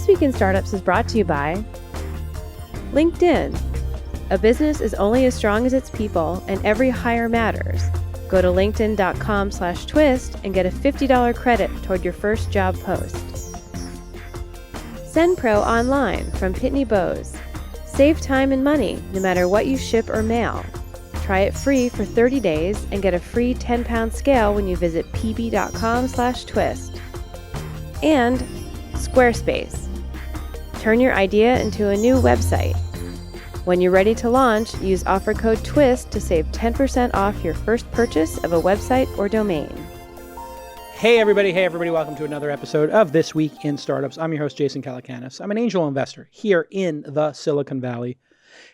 This Week in Startups is brought to you by LinkedIn. A business is only as strong as its people, and every hire matters. Go to linkedin.com/twist and get a $50 credit toward your first job post. SendPro Online from Pitney Bowes. Save time and money no matter what you ship or mail. Try it free for 30 days and get a free 10-pound scale when you visit pb.com/twist. And Squarespace. Turn your idea into a new website. When you're ready to launch, use offer code TWIST to save 10% off your first purchase of a website or domain. Hey everybody, welcome to another episode of This Week in Startups. I'm your host, Jason Calacanis. I'm an angel investor here in the Silicon Valley,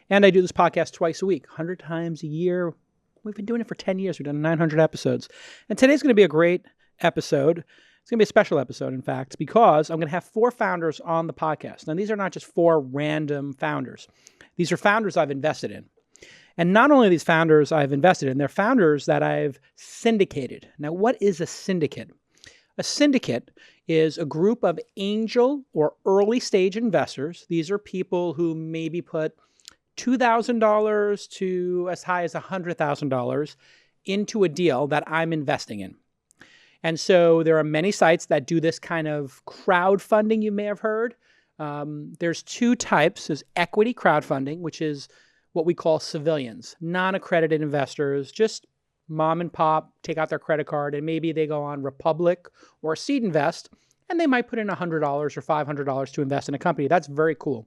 and I do this podcast twice a week, 100 times a year. We've been doing it for 10 years. We've done 900 episodes, and today's going to be a great episode. It's going to be a special episode, in fact, because I'm going to have 4 founders on the podcast. Now, these are not just 4 random founders. These are founders I've invested in. And not only these founders I've invested in, they're founders that I've syndicated. Now, what is a syndicate? A syndicate is a group of angel or early stage investors. These are people who maybe put $2,000 to as high as $100,000 into a deal that I'm investing in. And so there are many sites that do this kind of crowdfunding you may have heard. There's 2 types. There's equity crowdfunding, which is what we call civilians, non-accredited investors, just mom and pop take out their credit card and maybe they go on Republic or Seed Invest and they might put in $100 or $500 to invest in a company. That's very cool.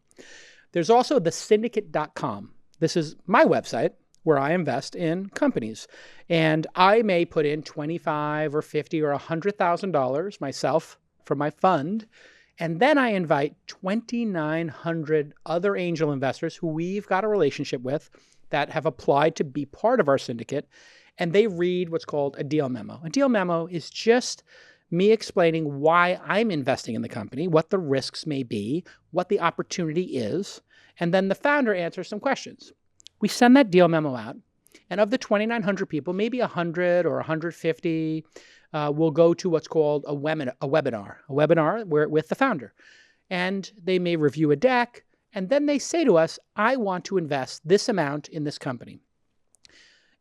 There's also the syndicate.com. This is my website where I invest in companies. And I may put in $25 or $50 or $100,000 myself for my fund. And then I invite 2,900 other angel investors who we've got a relationship with that have applied to be part of our syndicate. And they read what's called a deal memo. A deal memo is just me explaining why I'm investing in the company, what the risks may be, what the opportunity is. And then the founder answers some questions. We send that deal memo out. And of the 2,900 people, maybe 100 or 150 will go to what's called a webinar with the founder. And they may review a deck, and then they say to us, I want to invest this amount in this company.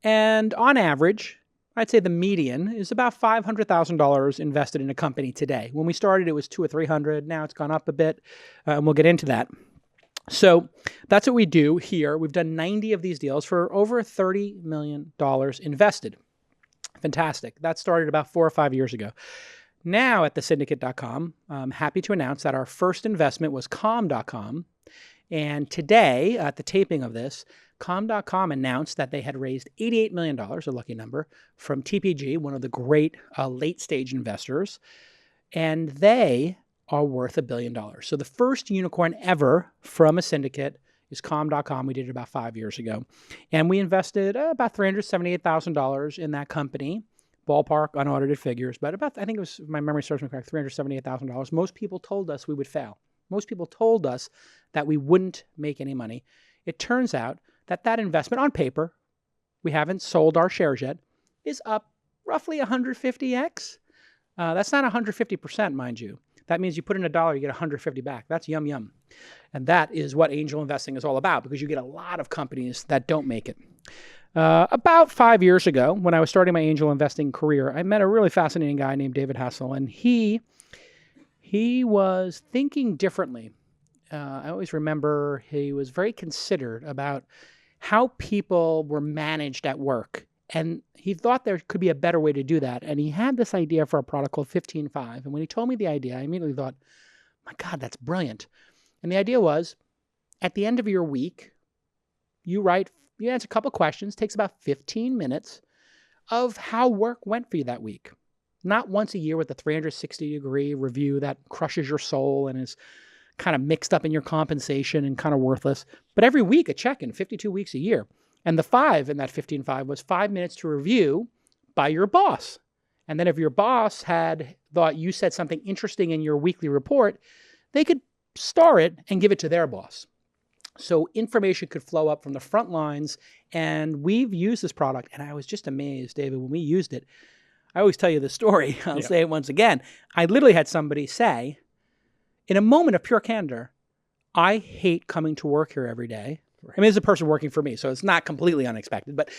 And on average, I'd say the median is about $500,000 invested in a company today. When we started, it was $200 or $300. Now it's gone up a bit, and we'll get into that. So that's what we do here. We've done 90 of these deals for over $30 million invested. Fantastic. That started about 4 or 5 years ago. Now at thesyndicate.com, I'm happy to announce that our first investment was com.com. And today, at the taping of this, com.com announced that they had raised $88 million, a lucky number, from TPG, one of the great late-stage investors. And they are worth $1 billion. So the first unicorn ever from a syndicate is com.com. We did it about 5 years ago. And we invested about $378,000 in that company, ballpark, unaudited figures, but about, I think it was, my memory serves me correct, $378,000. Most people told us we would fail. Most people told us that we wouldn't make any money. It turns out that that investment on paper, we haven't sold our shares yet, is up roughly 150x. That's not 150%, mind you. That means you put in $1, you get 150 back. That's yum, yum. And that is what angel investing is all about, because you get a lot of companies that don't make it. About 5 years ago, when I was starting my angel investing career, I met a really fascinating guy named David Hassell, and he was thinking differently. I always remember he was very considered about how people were managed at work. And he thought there could be a better way to do that. And he had this idea for a product called 15.5. And when he told me the idea, I immediately thought, my God, that's brilliant. And the idea was, at the end of your week, you answer a couple questions, takes about 15 minutes of how work went for you that week. Not once a year with a 360-degree review that crushes your soul and is kind of mixed up in your compensation and kind of worthless, but every week a check-in, 52 weeks a year. And the 5 in that 15.5 was 5 minutes to review by your boss. And then if your boss had thought you said something interesting in your weekly report, they could star it and give it to their boss. So information could flow up from the front lines. And we've used this product. And I was just amazed, David, when we used it. I always tell you the story. I'll say it once again. I literally had somebody say, in a moment of pure candor, I hate coming to work here every day. I mean, there's a person working for me, so it's not completely unexpected. But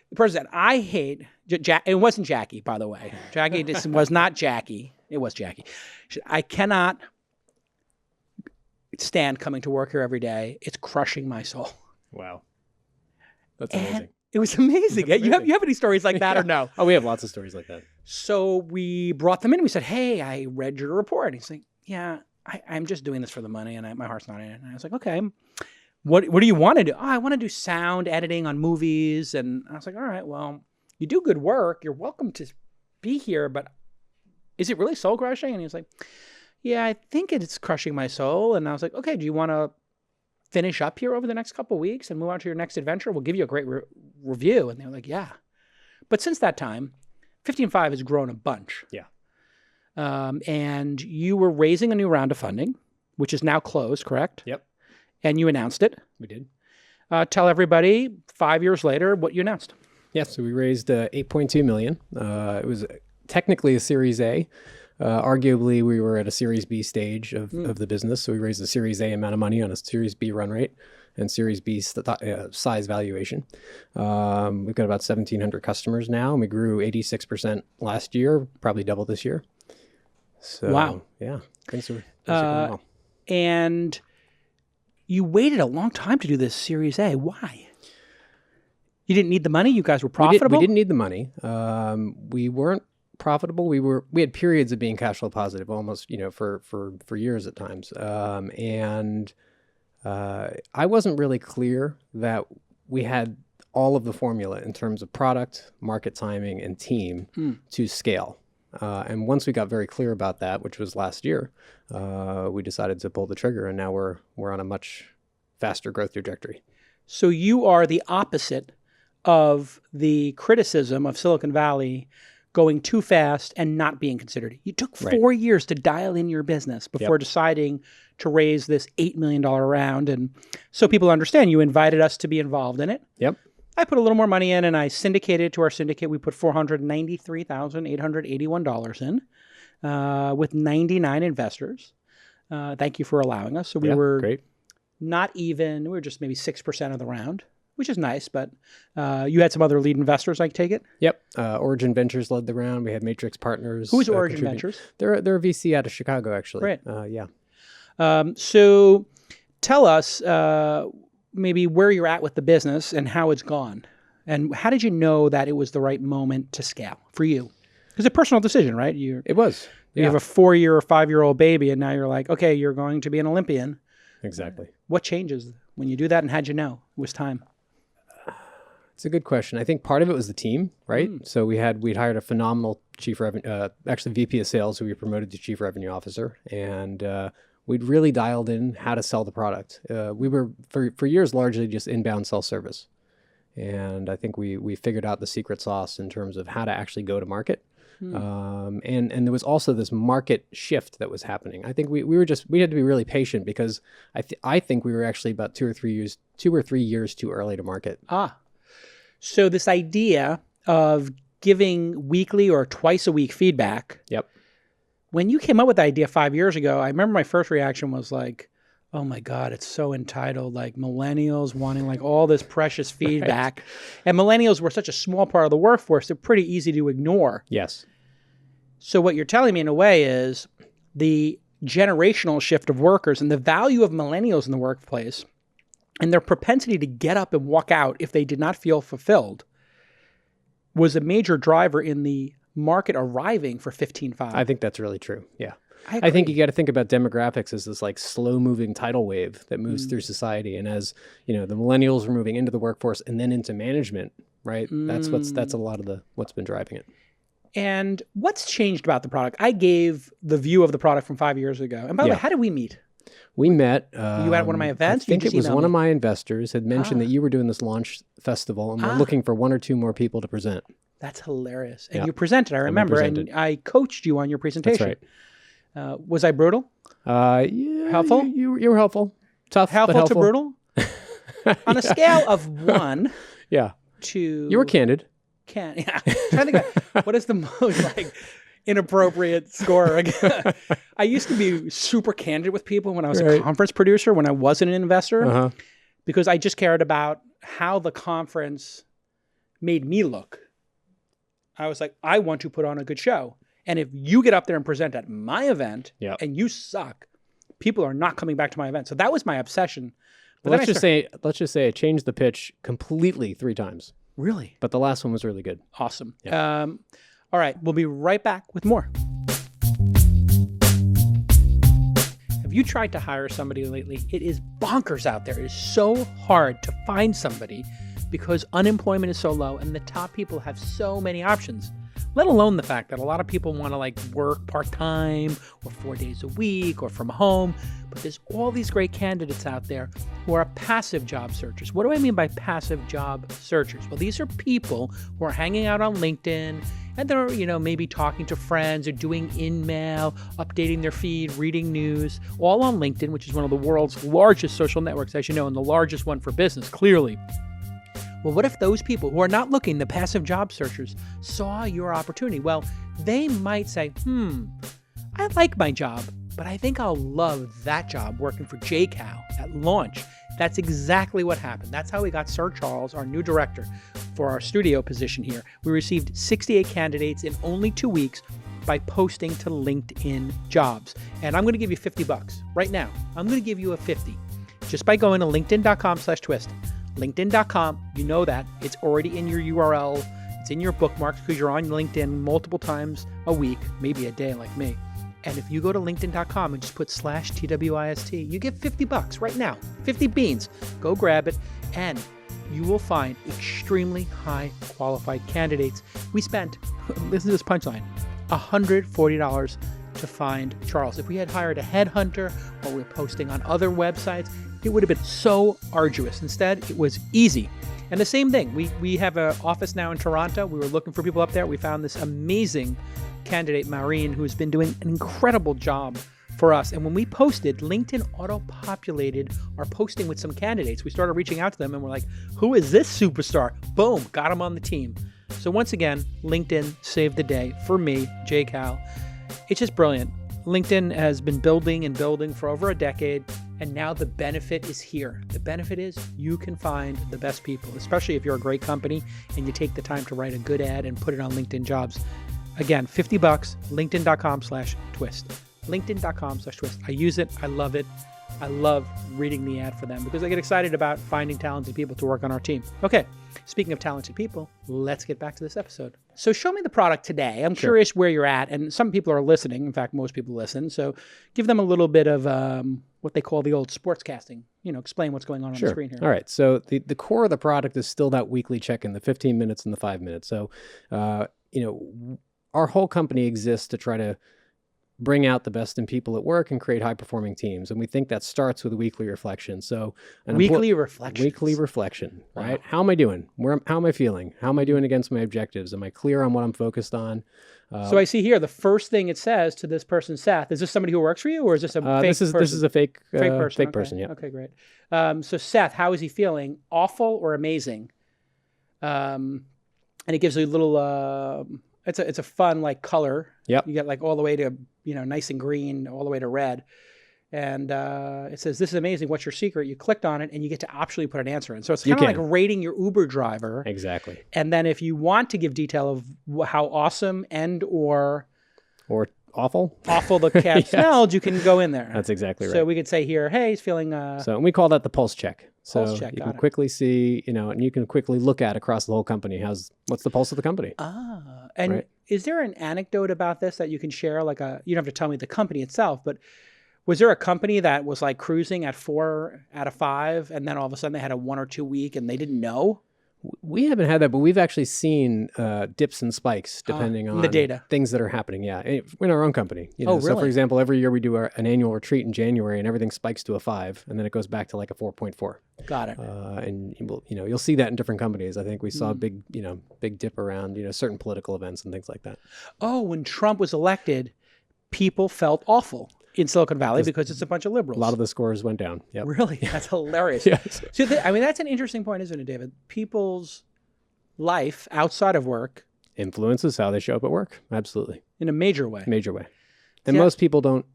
the person that I hate, it wasn't Jackie, by the way. Jackie was not Jackie. It was Jackie. I cannot stand coming to work here every day. It's crushing my soul. Wow. That's amazing. It was amazing. That's amazing. You have any stories like that or no? Oh, we have lots of stories like that. So we brought them in. We said, hey, I read your report. He's like, yeah, I'm just doing this for the money, and my heart's not in it. And I was like, okay. What do you want to do? Oh, I want to do sound editing on movies. And I was like, all right, well, you do good work. You're welcome to be here, but is it really soul crushing? And he was like, yeah, I think it's crushing my soul. And I was like, okay, do you want to finish up here over the next couple of weeks and move on to your next adventure? We'll give you a great review. And they were like, yeah. But since that time, 15.5 has grown a bunch. Yeah. And you were raising a new round of funding, which is now closed, correct? Yep. And you announced it. We did. Tell everybody 5 years later what you announced. Yeah, so we raised $8.2 million. It was technically a Series A. Arguably, we were at a Series B stage of the business. So we raised a Series A amount of money on a Series B run rate and Series B size valuation. We've got about 1,700 customers now, and we grew 86% last year, probably double this year. So, wow. Yeah, things are going well. And you waited a long time to do this Series A. Why? You didn't need the money? You guys were profitable? We didn't need the money. We weren't profitable. We had periods of being cash flow positive almost, for years at times. And I wasn't really clear that we had all of the formula in terms of product, market timing, and team to scale. And once we got very clear about that, which was last year, we decided to pull the trigger, and now we're on a much faster growth trajectory. So you are the opposite of the criticism of Silicon Valley going too fast and not being considered. You took 4 years to dial in your business before deciding to raise this $8 million round. And so people understand, you invited us to be involved in it. Yep. I put a little more money in, and I syndicated to our syndicate. We put $493,881 in with 99 investors. Thank you for allowing us. So we were great. Not even, we were just maybe 6% of the round, which is nice, but you had some other lead investors, I take it? Yep. Origin Ventures led the round. We had Matrix Partners. Who is Origin Ventures? They're a VC out of Chicago, actually. Right. Yeah. So tell us maybe where you're at with the business and how it's gone. And how did you know that it was the right moment to scale for you? It's a personal decision, right? It was. You have a 4-year or 5-year-old baby, and now you're like, okay, you're going to be an Olympian. Exactly. What changes when you do that, and how'd you know it was time? It's a good question. I think part of it was the team, right? So we'd hired a phenomenal VP of sales who we promoted to chief revenue officer, and we'd really dialed in how to sell the product. We were for years largely just inbound self-service, and I think we figured out the secret sauce in terms of how to actually go to market. And there was also this market shift that was happening. I think we had to be really patient because I think we were actually about 2 or 3 years too early to market. So this idea of giving weekly or twice a week feedback. Yep. When you came up with the idea 5 years ago, I remember my first reaction was like, oh my God, it's so entitled, like millennials wanting like all this precious feedback. And millennials were such a small part of the workforce, they're pretty easy to ignore. Yes. So what you're telling me in a way is the generational shift of workers and the value of millennials in the workplace and their propensity to get up and walk out if they did not feel fulfilled was a major driver in the market arriving for 15.5. I think that's really true. Yeah. I think you got to think about demographics as this like slow moving tidal wave that moves through society. And as the millennials are moving into the workforce and then into management, right? That's a lot of what's been driving it. And what's changed about the product? I gave the view of the product from 5 years ago. And by the way, how did we meet? We met. Were you at one of my events? I think it was one of my investors had mentioned that you were doing this launch festival and we're looking for 1 or 2 more people to present. That's hilarious. And you presented, I remember, and I coached you on your presentation. That's right. Was I brutal? Yeah. Helpful? You were helpful. Tough, helpful but helpful. to brutal? On a scale of 1 to... You were candid. Yeah. I'm trying to think about what is the most like inappropriate score. I used to be super candid with people when I was a conference producer, when I wasn't an investor, because I just cared about how the conference made me look. I was like, I want to put on a good show. And if you get up there and present at my event and you suck, people are not coming back to my event. So that was my obsession. But let's just say I changed the pitch completely 3 times. Really? But the last one was really good. Awesome. Yeah. All right. We'll be right back with more. Have you tried to hire somebody lately? It is bonkers out there. It is so hard to find somebody because unemployment is so low and the top people have so many options. Let alone the fact that a lot of people want to like work part-time or 4 days a week or from home. But there's all these great candidates out there who are passive job searchers. What do I mean by passive job searchers? Well, these are people who are hanging out on LinkedIn and they're, maybe talking to friends or doing in-mail, updating their feed, reading news, all on LinkedIn, which is one of the world's largest social networks, as you know, and the largest one for business, clearly. Well, what if those people who are not looking, the passive job searchers, saw your opportunity? Well, they might say, I like my job, but I think I'll love that job working for JCal at Launch. That's exactly what happened. That's how we got Sir Charles, our new director, for our studio position here. We received 68 candidates in only 2 weeks by posting to LinkedIn Jobs. And I'm going to give you $50 right now. I'm going to give you a 50 just by going to linkedin.com/twist. LinkedIn.com, you know that. It's already in your URL. It's in your bookmarks because you're on LinkedIn multiple times a week, maybe a day like me. And if you go to linkedin.com and just put /TWIST, you get $50 right now. 50 beans. Go grab it and you will find extremely high qualified candidates. We spent, listen to this punchline, $140 to find Charles. If we had hired a headhunter or we're posting on other websites, it would have been so arduous. Instead, it was easy. And the same thing, we have an office now in Toronto. We were looking for people up there. We found this amazing candidate, Maureen, who's been doing an incredible job for us. And when we posted, LinkedIn auto-populated our posting with some candidates. We started reaching out to them and we're like, who is this superstar? Boom, got him on the team. So once again, LinkedIn saved the day for me, JCal. It's just brilliant. LinkedIn has been building and building for over a decade, and now the benefit is here. The benefit is you can find the best people, especially if you're a great company and you take the time to write a good ad and put it on LinkedIn Jobs. Again, $50, linkedin.com/twist. LinkedIn.com/twist. I use it. I love it. I love reading the ad for them because I get excited about finding talented people to work on our team. Okay, speaking of talented people, let's get back to this episode. So show me the product today. I'm curious where you're at, and some people are listening. In fact, most people listen. So give them a little bit of what they call the old sportscasting. Explain what's going on the screen here. All right. So the core of the product is still that weekly check-in, the 15 minutes and the 5 minutes. So, our whole company exists to try to bring out the best in people at work and create high-performing teams. And we think that starts with a weekly reflection. So Weekly reflection, right? Wow. How am I doing? How am I feeling? How am I doing against my objectives? Am I clear on what I'm focused on? So I see here, the first thing it says to this person, Seth, is this somebody who works for you or is this a fake person? This is a fake person. Fake Okay. person, yeah. Okay, great. So Seth, how is he feeling? Awful or amazing? And it gives you a little... It's a fun color. Yep. You get all the way to nice and green, all the way to red, and it says this is amazing. What's your secret? You clicked on it and you get to optionally put an answer in. So it's kind of like rating your Uber driver. Exactly. And then if you want to give detail of how awesome and or awful the cab smelled, you can go in there. That's exactly right. So we could say here, hey, he's feeling. So we call that the pulse check. So Pulse check, you got can it. quickly see, and you can quickly look at across the whole company. What's the pulse of the company? And Right. Is there an anecdote about this that you can share? You don't have to tell me the company itself, but was there a company that was cruising at 4 out of 5, and then all of a sudden they had a 1 or 2 week and they didn't know? We haven't had that, but we've actually seen dips and spikes depending on the data. Things that are happening. Yeah, in our own company. Oh, So, really? for example, every year we do an annual retreat in January, and everything spikes to a 5, and then it goes back to a 4.4. Got it. And you'll see that in different companies. I think we saw a big dip around certain political events and things like that. Oh, when Trump was elected, people felt awful in Silicon Valley because it's a bunch of liberals. A lot of the scores went down. Yep. Really? That's hilarious. Yes. So that's an interesting point, isn't it, David? People's life outside of work influences how they show up at work. Absolutely. In a major way. Major way. And Yeah. most people don't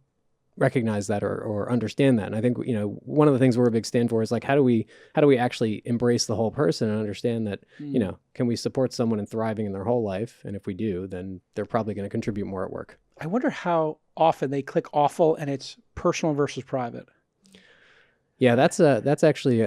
recognize that or understand that. And I think, one of the things we're a big stand for is like, how do we actually embrace the whole person and understand that, can we support someone in thriving in their whole life? And if we do, then they're probably going to contribute more at work. I wonder how often they click awful and it's personal versus private. Yeah, that's actually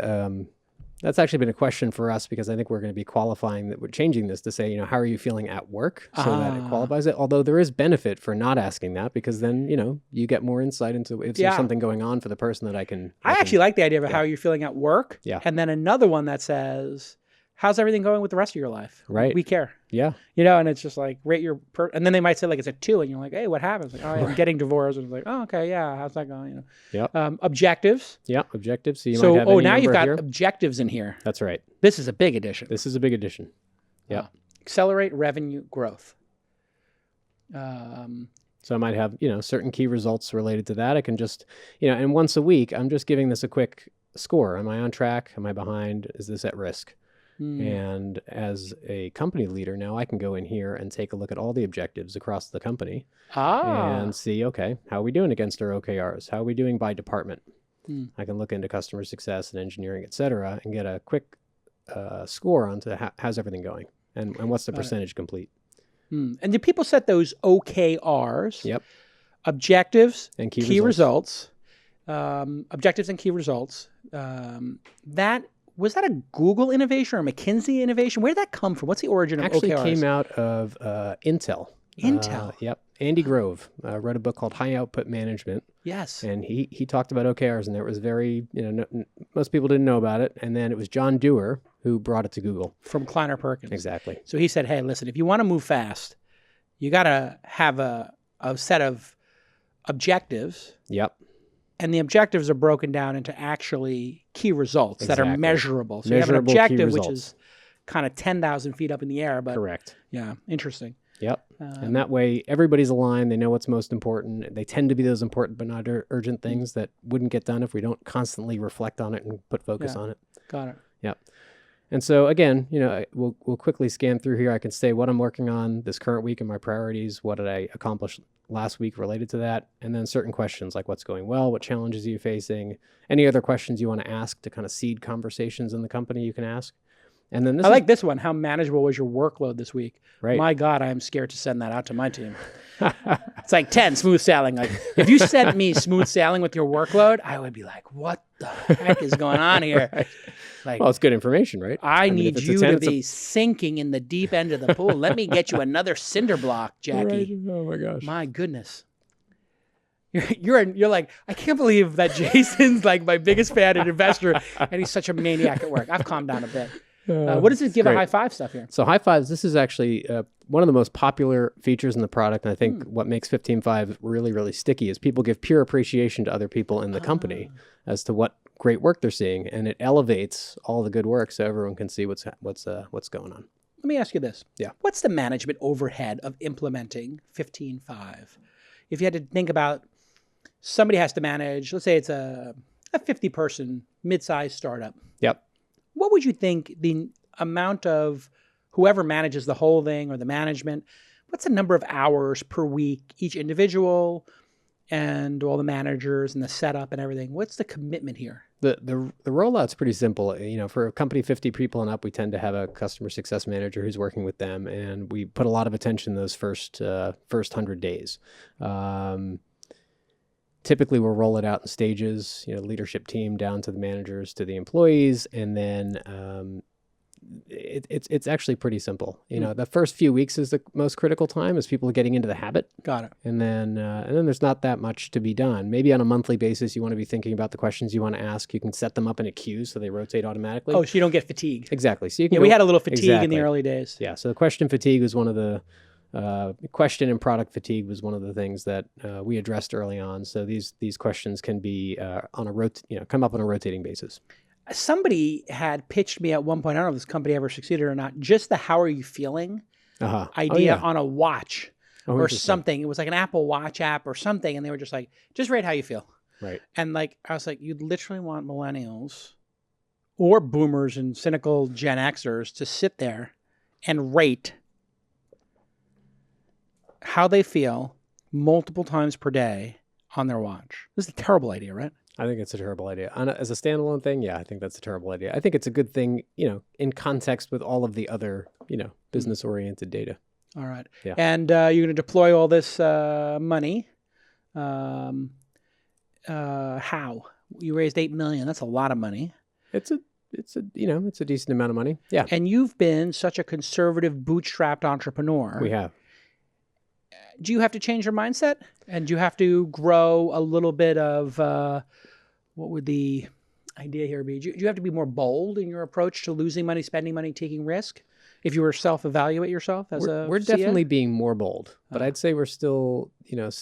been a question for us, because I think we're going to be qualifying that we're changing this to say, how are you feeling at work, so that it qualifies it. Although there is benefit for not asking that, because then, you get more insight into if there's something going on for the person that I actually like the idea of how you're feeling at work. Yeah. And then another one that says, how's everything going with the rest of your life? Right. We care. Yeah. And it's just like, rate your, and then they might say like, it's a 2, and you're like, hey, what happens? Like, oh, I'm getting divorced. And it's like, oh, okay. Yeah. How's that going? Yeah. Objectives. Yeah. Objectives. So you might have now you've got here. objectives in here. That's right. This is a big addition. This is a big addition. Yeah. Accelerate revenue growth. So I might have, certain key results related to that. I can just, and once a week, I'm just giving this a quick score. Am I on track? Am I behind? Is this at risk? And as a company leader now, I can go in here and take a look at all the objectives across the company and see, okay, how are we doing against our OKRs? How are we doing by department? I can look into customer success and engineering, et cetera, and get a quick score onto how's everything going and what's the percentage complete. And do people set those OKRs? Yep. Objectives and key results. Objectives and key results. Was that a Google innovation or a McKinsey innovation? Where did that come from? What's the origin of OKRs? Actually came out of Intel. Intel? Yep. Andy Grove wrote a book called High Output Management. Yes. And he talked about OKRs, and it was very, most people didn't know about it. And then it was John Dewar who brought it to Google. From Kleiner Perkins. Exactly. So he said, hey, listen, if you want to move fast, you got to have a set of objectives. Yep. And the objectives are broken down into actually key results that are measurable. So Measurable you have an objective, key which is kind of 10,000 feet up in the air. But correct. Yeah, interesting. Yep. And that way, everybody's aligned. They know what's most important. They tend to be those important but not urgent things that wouldn't get done if we don't constantly reflect on it and put focus on it. Got it. Yep. And so again, we'll quickly scan through here. I can say what I'm working on this current week and my priorities. What did I accomplish last week related to that? And then certain questions like what's going well, what challenges are you facing, any other questions you want to ask to kind of seed conversations in the company you can ask. And then like this one. How manageable was your workload this week? Right. My God, I am scared to send that out to my team. It's like 10, smooth sailing. Like if you sent me smooth sailing with your workload, I would be like, what the heck is going on here? Right. Like, well, it's good information, right? I need you to be sinking in the deep end of the pool. Let me get you another cinder block, Jackie. Right. Oh my gosh. My goodness. You're like, I can't believe that Jason's like my biggest fan and investor, and he's such a maniac at work. I've calmed down a bit. What does it give a high five stuff here? So high fives, this is actually one of the most popular features in the product. And I think what makes 15.5 really, really sticky is people give pure appreciation to other people in the company as to what great work they're seeing. And it elevates all the good work so everyone can see what's going on. Let me ask you this. Yeah. What's the management overhead of implementing 15.5? If you had to think about somebody has to manage, let's say it's a 50-person mid-sized startup. Yep. What would you think the amount of whoever manages the whole thing or the management, what's the number of hours per week each individual and all the managers and the setup and everything? What's the commitment here? The rollout's pretty simple. For a company 50 people and up, we tend to have a customer success manager who's working with them, and we put a lot of attention those first 100 days. Typically, we'll roll it out in stages, leadership team down to the managers, to the employees, and then it's actually pretty simple. The first few weeks is the most critical time as people are getting into the habit. Got it. And then there's not that much to be done. Maybe on a monthly basis, you want to be thinking about the questions you want to ask. You can set them up in a queue so they rotate automatically. Oh, so you don't get fatigued. Exactly. So you can we had a little fatigue in the early days. Yeah. So the question fatigue was one of the question and product fatigue was one of the things that we addressed early on. So these questions can be come up on a rotating basis. Somebody had pitched me at one point, I don't know if this company ever succeeded or not, just the how are you feeling idea on a watch or something. It was like an Apple Watch app or something. And they were just like, just rate how you feel. Right. And I was like, you'd literally want millennials or boomers and cynical Gen Xers to sit there and rate how they feel multiple times per day on their watch. This is a terrible idea, right? I think it's a terrible idea. As a standalone thing, yeah, I think that's a terrible idea. I think it's a good thing, in context with all of the other, business-oriented data. All right. Yeah. And you're going to deploy all this money. How? You raised $8 million. That's a lot of money. It's a decent amount of money. Yeah. And you've been such a conservative, bootstrapped entrepreneur. We have. Do you have to change your mindset? And do you have to grow a little bit of, what would the idea here be? Do you have to be more bold in your approach to losing money, spending money, taking risk? If you were self-evaluate yourself as we're CEO? definitely being more bold, but I'd say we're still,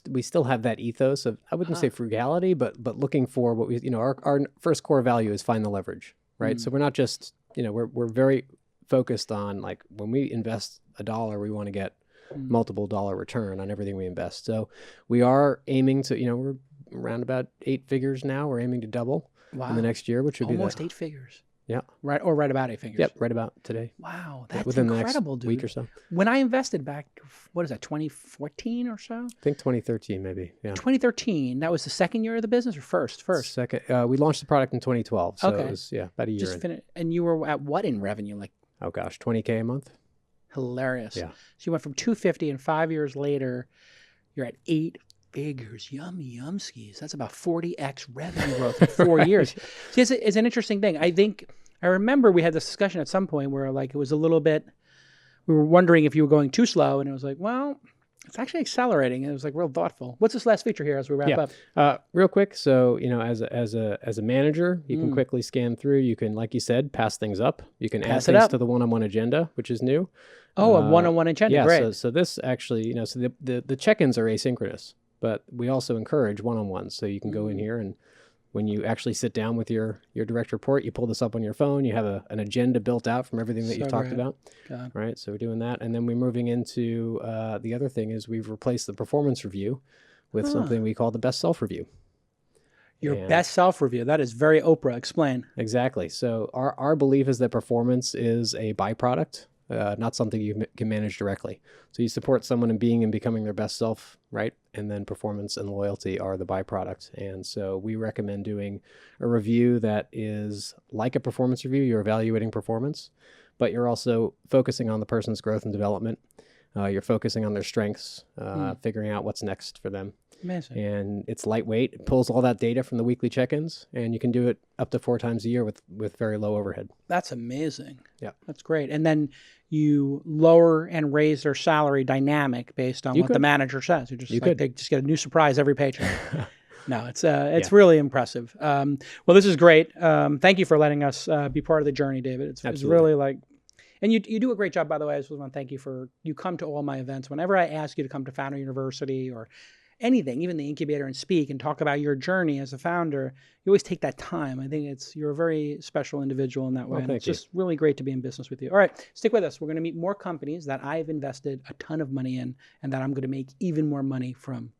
we still have that ethos of, I wouldn't say frugality, but looking for what we, our first core value is find the leverage, right? So we're not just, we're very focused on, like, when we invest $1, we want to get multiple dollar return on everything we invest. So we are aiming to, we're around about 8 figures now. We're aiming to double in the next year, which would be almost 8 figures. Yeah. Right. Or right about 8 figures. Yep. Right about today. Wow. That's within incredible, the next dude. week or so. When I invested back, what is that, 2014 or so? I think 2013 maybe. Yeah. 2013. That was the second year of the business or first? Second. We launched the product in 2012. So Okay. it was, about a year in. And you were at what in revenue? Like, oh gosh, 20K a month. hilarious. Yeah. So you went from 250 and 5 years later, you're at 8 figures. Yummy, yumskis. That's about 40x revenue growth in 4 years. See, it's an interesting thing. I remember we had this discussion at some point where, like, it was a little bit, we were wondering if you were going too slow, and it was like, well, it's actually accelerating. And it was like real thoughtful. What's this last feature here as we wrap up? Real quick. So, as a manager, you can quickly scan through. You can, like you said, pass things up. You can add things to the one-on-one agenda, which is new. Oh, a one-on-one agenda. Yeah. Great. So this actually, so the check-ins are asynchronous, but we also encourage one-on-ones. So you can go in here, and when you actually sit down with your direct report, you pull this up on your phone. You have an agenda built out from everything that you've talked about. Right. So we're doing that. And then we're moving into the other thing is we've replaced the performance review with something we call the best self review. Your best self review. That is very Oprah. Explain. Exactly. So our belief is that performance is a byproduct, not something you can manage directly. So you support someone in being and becoming their best self, right? And then performance and loyalty are the byproduct. And so we recommend doing a review that is like a performance review. You're evaluating performance, but you're also focusing on the person's growth and development. You're focusing on their strengths, figuring out what's next for them. Amazing. And it's lightweight. It pulls all that data from the weekly check-ins, and you can do it up to 4 times a year with very low overhead. That's amazing. Yeah. That's great. And then you lower and raise their salary dynamic based on what the manager says. They just get a new surprise every paycheck. No, it's really impressive. Well, this is great. Thank you for letting us be part of the journey, David. It's really like, and you do a great job, by the way. I just want to thank you you come to all my events. Whenever I ask you to come to Founder University or anything, even the incubator, and speak and talk about your journey as a founder, you always take that time. I think you're a very special individual in that way. Well, and it's just really great to be in business with you. All right, stick with us. We're going to meet more companies that I've invested a ton of money in and that I'm going to make even more money from.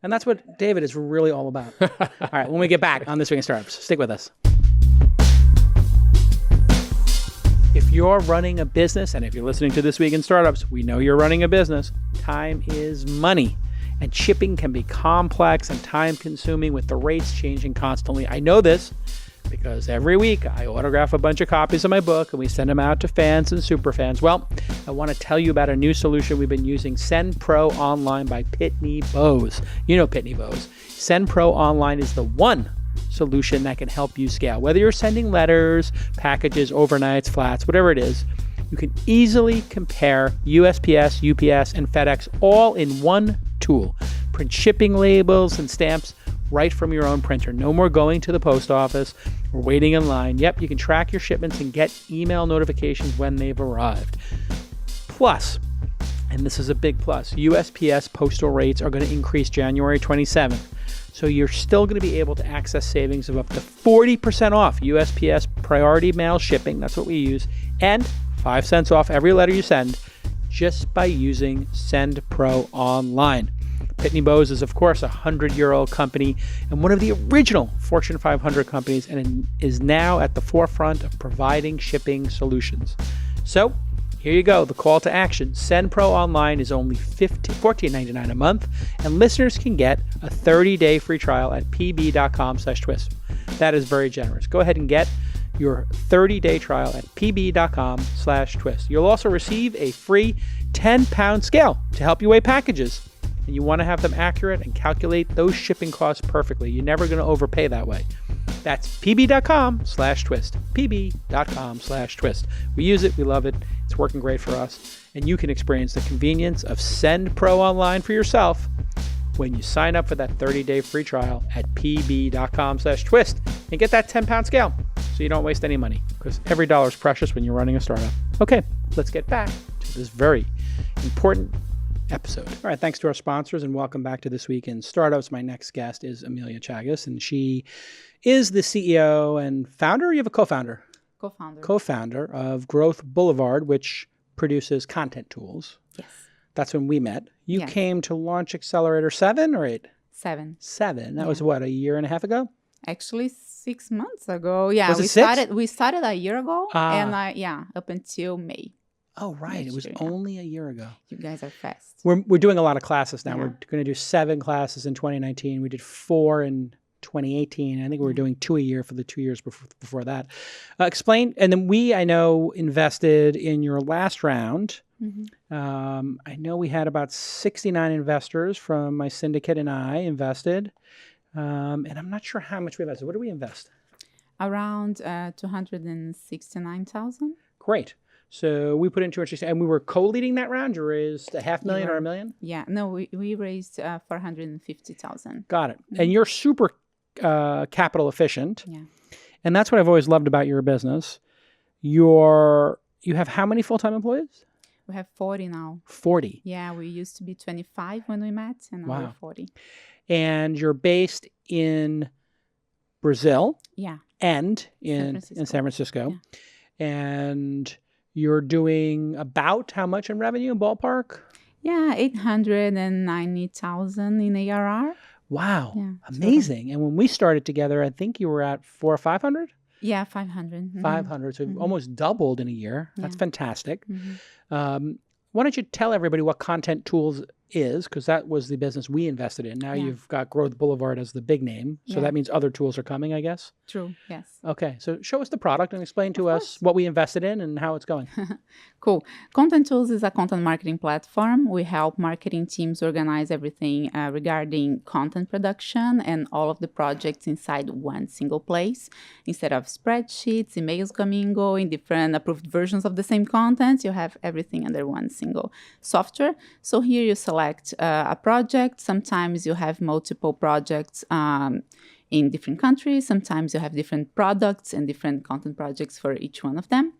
And that's what David is really all about. All right, when we get back on This Week in Startups, stick with us. If you're running a business, and if you're listening to This Week in Startups, we know you're running a business. Time is money. And shipping can be complex and time-consuming with the rates changing constantly. I know this because every week I autograph a bunch of copies of my book and we send them out to fans and super fans. Well, I want to tell you about a new solution we've been using, SendPro Online by Pitney Bowes. You know Pitney Bowes. SendPro Online is the one solution that can help you scale. Whether you're sending letters, packages, overnights, flats, whatever it is, you can easily compare USPS, UPS, and FedEx all in one tool. Print shipping labels and stamps right from your own printer. No more going to the post office or waiting in line. Yep, you can track your shipments and get email notifications when they've arrived. Plus, and this is a big plus, USPS postal rates are going to increase January 27th. So you're still going to be able to access savings of up to 40% off USPS priority mail shipping. That's what we use. And 5 cents off every letter you send just by using SendPro Online. Pitney Bowes is, of course, a 100-year-old company and one of the original Fortune 500 companies, and is now at the forefront of providing shipping solutions. So Here you go, the call to action. SendPro Online is only $14.99 a month, and listeners can get a 30-day free trial at pb.com/twist. That is very generous. Go ahead and get your 30-day trial at pb.com/twist. You'll also receive a free 10-pound scale to help you weigh packages. And you want to have them accurate and calculate those shipping costs perfectly. You're never going to overpay that way. That's pb.com/twist. pb.com/twist. We use it. We love it. It's working great for us. And you can experience the convenience of SendPro Online for yourself when you sign up for that 30-day free trial at pb.com/twist and get that 10-pound scale so you don't waste any money, because every dollar is precious when you're running a startup. Okay, let's get back to this very important episode. All right, thanks to our sponsors, and welcome back to This Week in Startups. My next guest is Emília Chagas, and she is the CEO and founder. You have a co-founder? Co-founder. Co-founder of Growth Boulevard, which produces Contentools. Yes. That's when we met. You Yes. came to Launch Accelerator 7 or 8? 7. 7. That Yeah. was what, a year and a half ago? Actually, 6 months ago. Yeah, Was it we 6? started a year ago, Ah. and up until May. Oh, right. It was Yeah. only a year ago. You guys are fast. We're doing a lot of classes now. Yeah. We're going to do 7 classes in 2019. We did 4 in 2018. I think we were doing 2 a year for the 2 years before that. Explain. And then I know, invested in your last round. Mm-hmm. I know we had about 69 investors from my syndicate, and I invested. And I'm not sure how much we invested. What did we invest? Around 269,000. Great. So we put in 260, and we were co-leading that round. You raised $500,000 or $1 million? Yeah, no, we raised 450,000. Got it. And you're super capital efficient. Yeah. And that's what I've always loved about your business. You have how many full-time employees? We have 40 now. 40. Yeah, we used to be 25 when we met, and now we're 40. And you're based in Brazil Yeah. and in San Francisco. Yeah. And you're doing about how much in revenue, ballpark? Yeah, 890,000 in ARR. Wow. Yeah, Amazing. And when we started together, I think you were at 400 or 500? Yeah, 500. Mhm. 500. So you've almost doubled in a year. That's Yeah. fantastic. Mhm. Why don't you tell everybody what Contentools is, because that was the business we invested in. Now Yeah. you've got Growth Boulevard as the big name. So Yeah. that means other tools are coming, I guess. True, yes. Okay. So show us the product and explain to Of us course. what we invested in and how it's going. Cool. Contentools is a content marketing platform. We help marketing teams organize everything regarding content production and all of the projects inside one single place. Instead of spreadsheets, emails coming and going, different approved versions of the same content, you have everything under one single software. So here you select a project. Sometimes you have multiple projects in different countries. Sometimes you have different products and different content projects for each one of them.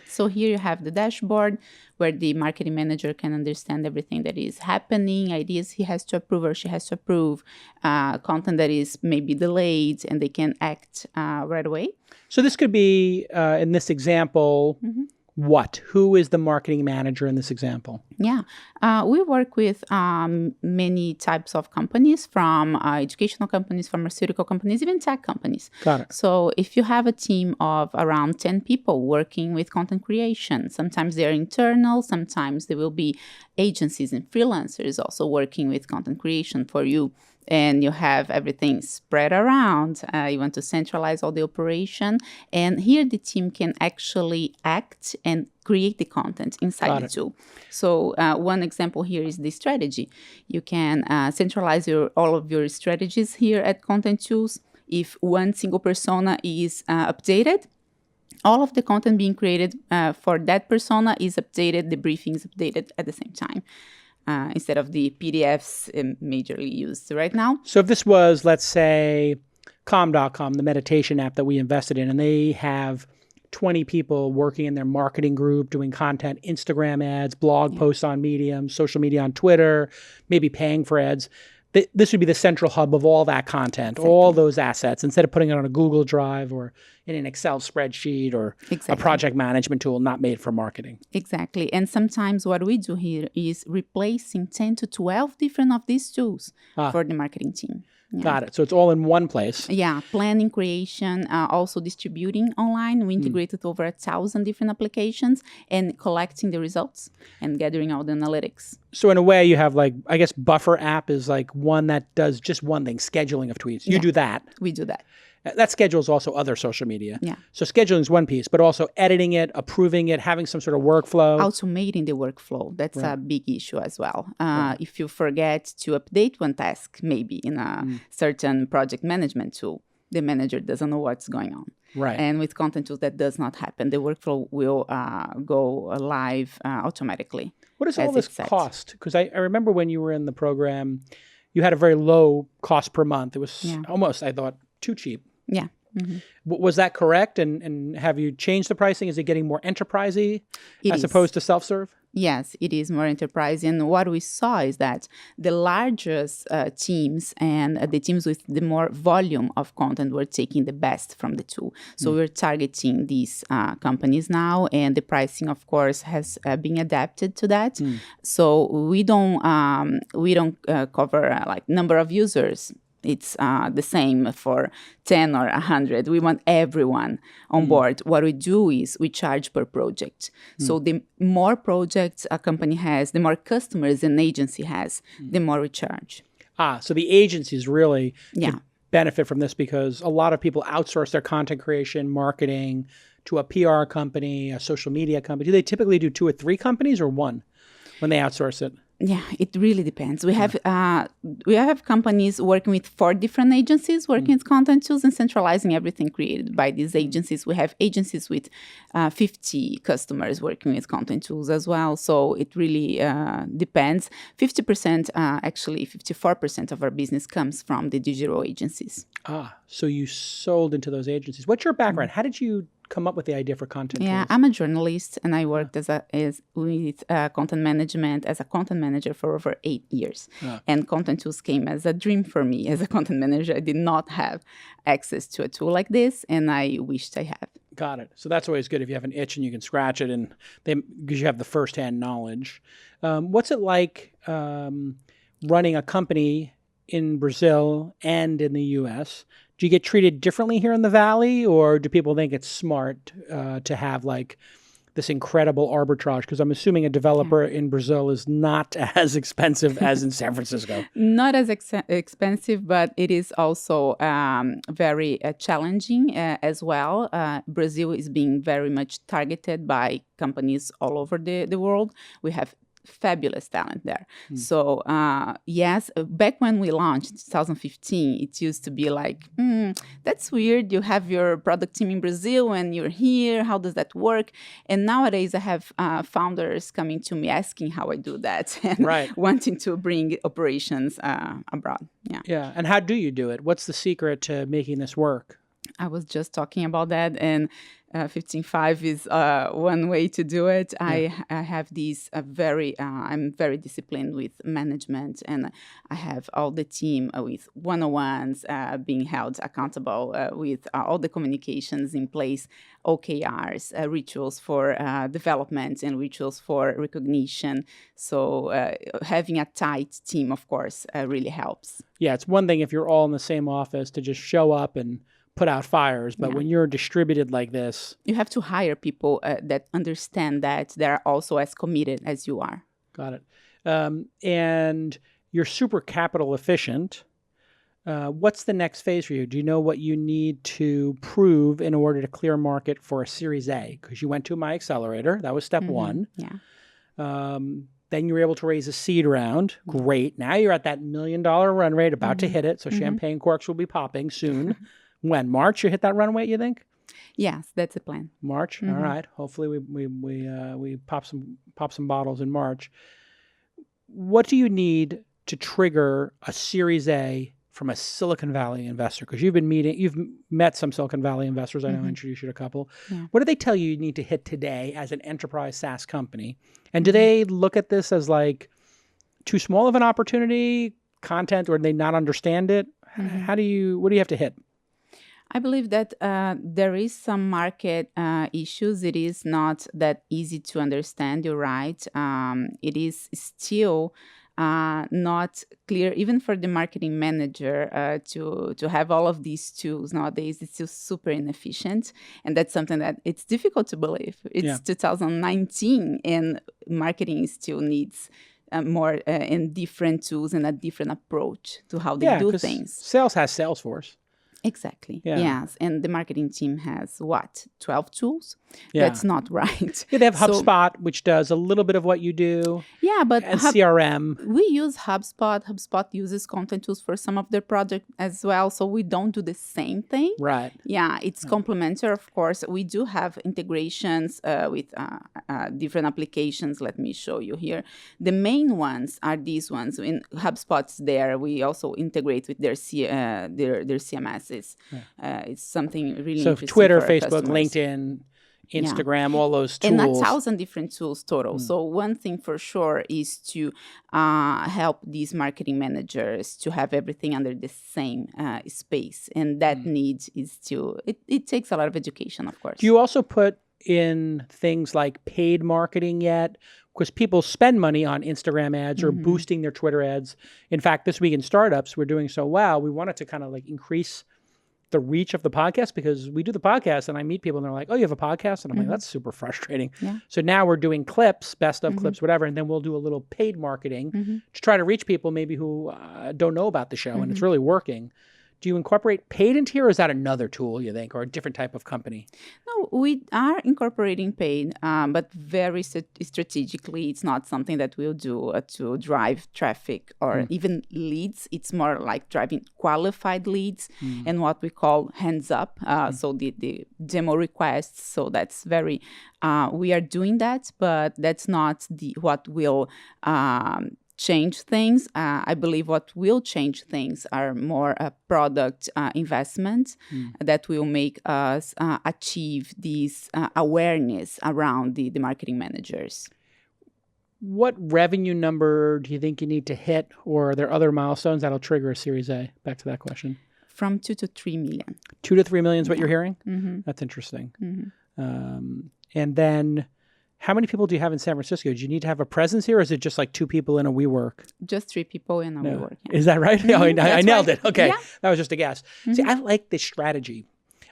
So here you have the dashboard where the marketing manager can understand everything that is happening, ideas he has to approve or she has to approve, content that is maybe delayed, and they can act right away. So this could be, in this example, what? Who is the marketing manager in this example? Yeah, we work with many types of companies, from educational companies, pharmaceutical companies, even tech companies. Got it. So if you have a team of around 10 people working with content creation, sometimes they're internal, sometimes there will be agencies and freelancers also working with content creation for you. And you have everything spread around. You want to centralize all the operation. And here the team can actually act and create the content inside the tool. So one example here is the strategy. You can centralize all of your strategies here at Contentools. If one single persona is updated, all of the content being created for that persona is updated, the briefing is updated at the same time. Instead of the PDFs majorly used right now. So if this was, let's say, Calm.com, the meditation app that we invested in, and they have 20 people working in their marketing group, doing content, Instagram ads, blog posts on Medium, social media on Twitter, maybe paying for ads, this would be the central hub of all that content, all those assets, instead of putting it on a Google Drive or in an Excel spreadsheet or a project management tool not made for marketing. Exactly. And sometimes what we do here is replacing 10 to 12 different of these tools for the marketing team. Yeah. Got it. So it's all in one place. Yeah, planning, creation, also distributing online. We integrated over 1,000 different applications and collecting the results and gathering all the analytics. So in a way you have like, I guess Buffer app is like one that does just one thing, scheduling of tweets. You do that. We do that. That schedules also other social media. Yeah. So scheduling is one piece, but also editing it, approving it, having some sort of workflow. Automating the workflow. That's a big issue as well. If you forget to update one task, maybe in a certain project management tool, the manager doesn't know what's going on. Right. And with Contentools, that does not happen. The workflow will go live automatically. What does all this cost? Because I remember when you were in the program, you had a very low cost per month. It was almost, I thought, too cheap. Yeah. Was that correct? And have you changed the pricing? Is it getting more enterprisey as opposed to self-serve? Yes, it is more enterprise. And what we saw is that the largest teams and the teams with the more volume of content were taking the best from the tool. So we're targeting these companies now, and the pricing, of course, has been adapted to that. So we don't cover like number of users. It's the same for 10 or 100. We want everyone on board. What we do is we charge per project. So the more projects a company has, the more customers an agency has, the more we charge. So the agencies really could benefit from this because a lot of people outsource their content creation, marketing to a PR company, a social media company. Do they typically do 2 or 3 companies or one when they outsource it? Yeah, it really depends. We have companies working with 4 different agencies working with Contentools and centralizing everything created by these agencies. We have agencies with 50 customers working with Contentools as well. So it really depends. 50%, actually 54% of our business comes from the digital agencies. So you sold into those agencies. What's your background? How did you come up with the idea for Contentools? Yeah, I'm a journalist, and I worked with content management as a content manager for over 8 years. And Contentools came as a dream for me. As a content manager, I did not have access to a tool like this, and I wished I had. Got it. So that's always good if you have an itch and you can scratch it, and because you have the firsthand knowledge. What's it like running a company in Brazil and in the U.S.? Do you get treated differently here in the Valley, or do people think it's smart to have like this incredible arbitrage? Because I'm assuming a developer in Brazil is not as expensive as in San Francisco. Not as expensive, but it is also very challenging as well. Brazil is being very much targeted by companies all over the world. We have fabulous talent there. So yes, back when we launched 2015, it used to be like, that's weird. You have your product team in Brazil and you're here. How does that work? And nowadays I have founders coming to me asking how I do that and wanting to bring operations abroad. Yeah. And how do you do it? What's the secret to making this work? I was just talking about that, and 15.5 is one way to do it. I have these I'm very disciplined with management, and I have all the team with one-on-ones being held accountable with all the communications in place, OKRs, rituals for development and rituals for recognition. So having a tight team, of course, really helps. Yeah, it's one thing if you're all in the same office to just show up and put out fires, but when you're distributed like this, you have to hire people that understand that they're also as committed as you are. Got it. And you're super capital efficient. What's the next phase for you? Do you know what you need to prove in order to clear market for a Series A? Because you went to my accelerator. That was step one. Yeah. Then you were able to raise a seed round. Great. Now you're at that $1 million run rate, about to hit it. So champagne corks will be popping soon. When? March you hit that run rate, you think? Yes, that's the plan. March? All right. Hopefully we pop some bottles in March. What do you need to trigger a Series A from a Silicon Valley investor? Because you've met some Silicon Valley investors. I know I introduced you to a couple. Yeah. What do they tell you need to hit today as an enterprise SaaS company? And do they look at this as like too small of an opportunity, content or they not understand it? What do you have to hit? I believe that there is some market issues. It is not that easy to understand. You're right. It is still not clear, even for the marketing manager, to have all of these tools nowadays. It's still super inefficient, and that's something that it's difficult to believe. It's 2019, and marketing still needs more and different tools and a different approach to how they do things. Sales has Salesforce. Exactly. Yeah. Yes. And the marketing team has 12 tools? Yeah. That's not right. Yeah, they have HubSpot, which does a little bit of what you do. Yeah, but and CRM. We use HubSpot. HubSpot uses Contentools for some of their projects as well. So we don't do the same thing. Right. Yeah, it's complementary, of course. We do have integrations with different applications. Let me show you here. The main ones are these ones. In HubSpot's there. We also integrate with their CMSs. It's something really interesting. So Twitter, for Facebook, customers. LinkedIn, Instagram, all those tools. And 1,000 different tools total. So one thing for sure is to help these marketing managers to have everything under the same space. And that need is still, it takes a lot of education, of course. Do you also put in things like paid marketing yet? Because people spend money on Instagram ads or boosting their Twitter ads. In fact, this week in startups, we're doing so well. We wanted to kind of like increase the reach of the podcast, because we do the podcast and I meet people and they're like, oh, you have a podcast? And I'm like, that's super frustrating. Yeah. So now we're doing clips, best of clips, whatever. And then we'll do a little paid marketing to try to reach people maybe who don't know about the show and it's really working. Do you incorporate paid into here, or is that another tool, you think, or a different type of company? No, we are incorporating paid, but very strategically. It's not something that we'll do to drive traffic or even leads. It's more like driving qualified leads and what we call hands up. So the demo requests. So that's very, we are doing that, but that's not what will change things. I believe what will change things are more product investments that will make us achieve this awareness around the marketing managers. What revenue number do you think you need to hit, or are there other milestones that'll trigger a Series A? Back to that question. From 2 to 3 million. 2 to 3 million is what you're hearing? That's interesting. And then how many people do you have in San Francisco? Do you need to have a presence here, or is it just like 2 people in a WeWork? Just 3 people in a WeWork. Yeah. Is that right? I nailed it. Okay. Yeah. That was just a guess. See, I like this strategy.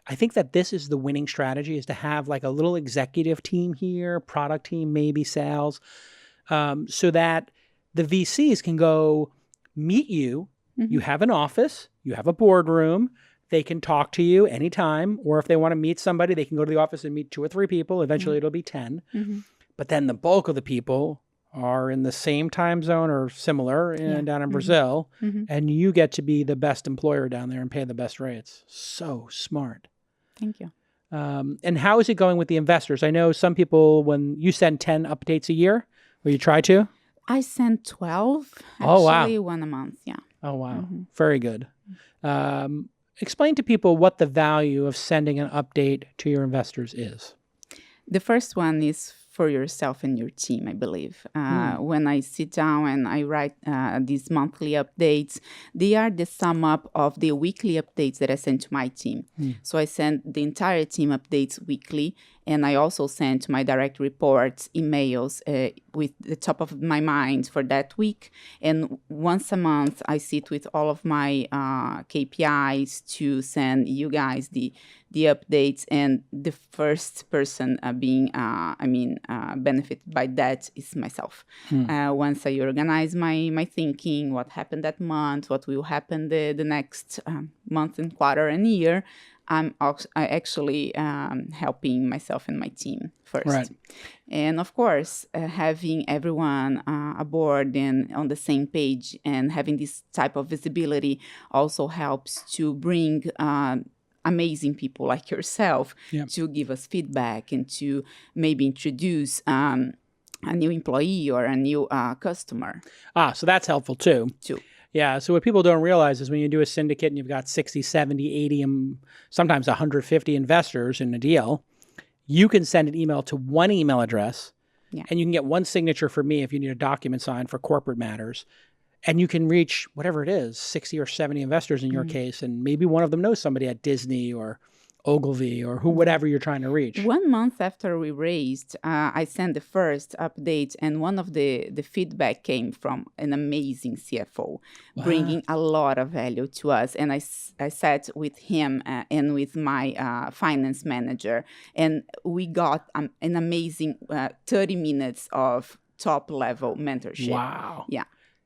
I think that this is the winning strategy, is to have like a little executive team here, product team, maybe sales, so that the VCs can go meet you. You have an office, you have a boardroom. They can talk to you anytime, or if they want to meet somebody, they can go to the office and meet 2 or 3 people. Eventually, it'll be 10. But then the bulk of the people are in the same time zone or similar down in Brazil, and you get to be the best employer down there and pay the best rates. So smart. Thank you. And how is it going with the investors? I know some people, when you send 10 updates a year, or you try to? I send 12. Oh, wow. Actually, 1 a month. Yeah. Oh, wow. Very good. Explain to people what the value of sending an update to your investors is. The first one is for yourself and your team, I believe. When I sit down and I write these monthly updates, they are the sum up of the weekly updates that I send to my team. So I send the entire team updates weekly, and I also send to my direct reports emails with the top of my mind for that week. And once a month, I sit with all of my KPIs to send you guys the updates. And the first person benefit by that is myself. Once I organize my thinking, what happened that month, what will happen the next month and quarter and year, I'm actually helping myself and my team first. Right. And of course, having everyone aboard and on the same page and having this type of visibility also helps to bring amazing people like yourself to give us feedback and to maybe introduce a new employee or a new customer. So that's helpful too. Yeah, so what people don't realize is when you do a syndicate and you've got 60, 70, 80, and sometimes 150 investors in a deal, you can send an email to one email address, and you can get one signature for me if you need a document signed for corporate matters. And you can reach whatever it is, 60 or 70 investors in your case, and maybe one of them knows somebody at Disney or Ogilvy or whatever you're trying to reach. 1 month after we raised, I sent the first update, and one of the feedback came from an amazing CFO, bringing a lot of value to us. And I sat with him and with my finance manager, and we got an amazing 30 minutes of top-level mentorship. Wow. Yeah.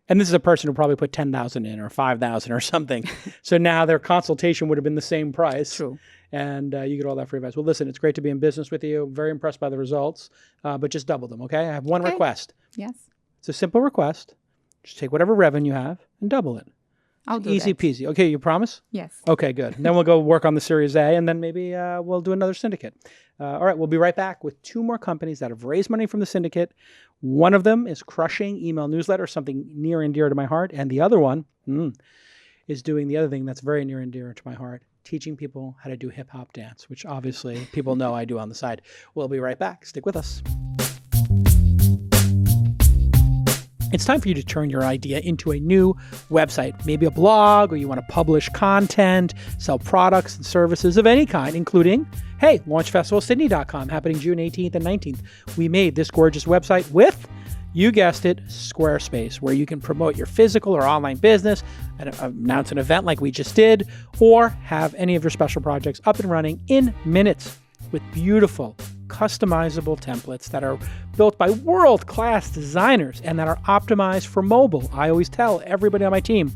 And this is a person who probably put 10,000 in or 5,000 or something. So now their consultation would have been the same price. True. And you get all that free advice. Well, listen, it's great to be in business with you. Very impressed by the results, but just double them, okay? I have one request. Yes. It's a simple request. Just take whatever revenue you have and double it. I'll do Easy that. peasy. Okay, you promise? Yes. Okay, good. Then we'll go work on the Series A, and then maybe we'll do another syndicate. All right, we'll be right back with 2 more companies that have raised money from the syndicate. One of them is crushing email newsletter, something near and dear to my heart. And the other one is doing the other thing that's very near and dear to my heart, teaching people how to do hip-hop dance, which obviously people know I do on the side. We'll be right back. Stick with us. It's time for you to turn your idea into a new website, maybe a blog, or you want to publish content, sell products and services of any kind, including, hey, launchfestivalsydney.com, happening June 18th and 19th. We made this gorgeous website with, you guessed it, Squarespace, where you can promote your physical or online business and announce an event like we just did, or have any of your special projects up and running in minutes with beautiful, customizable templates that are built by world-class designers and that are optimized for mobile. I always tell everybody on my team,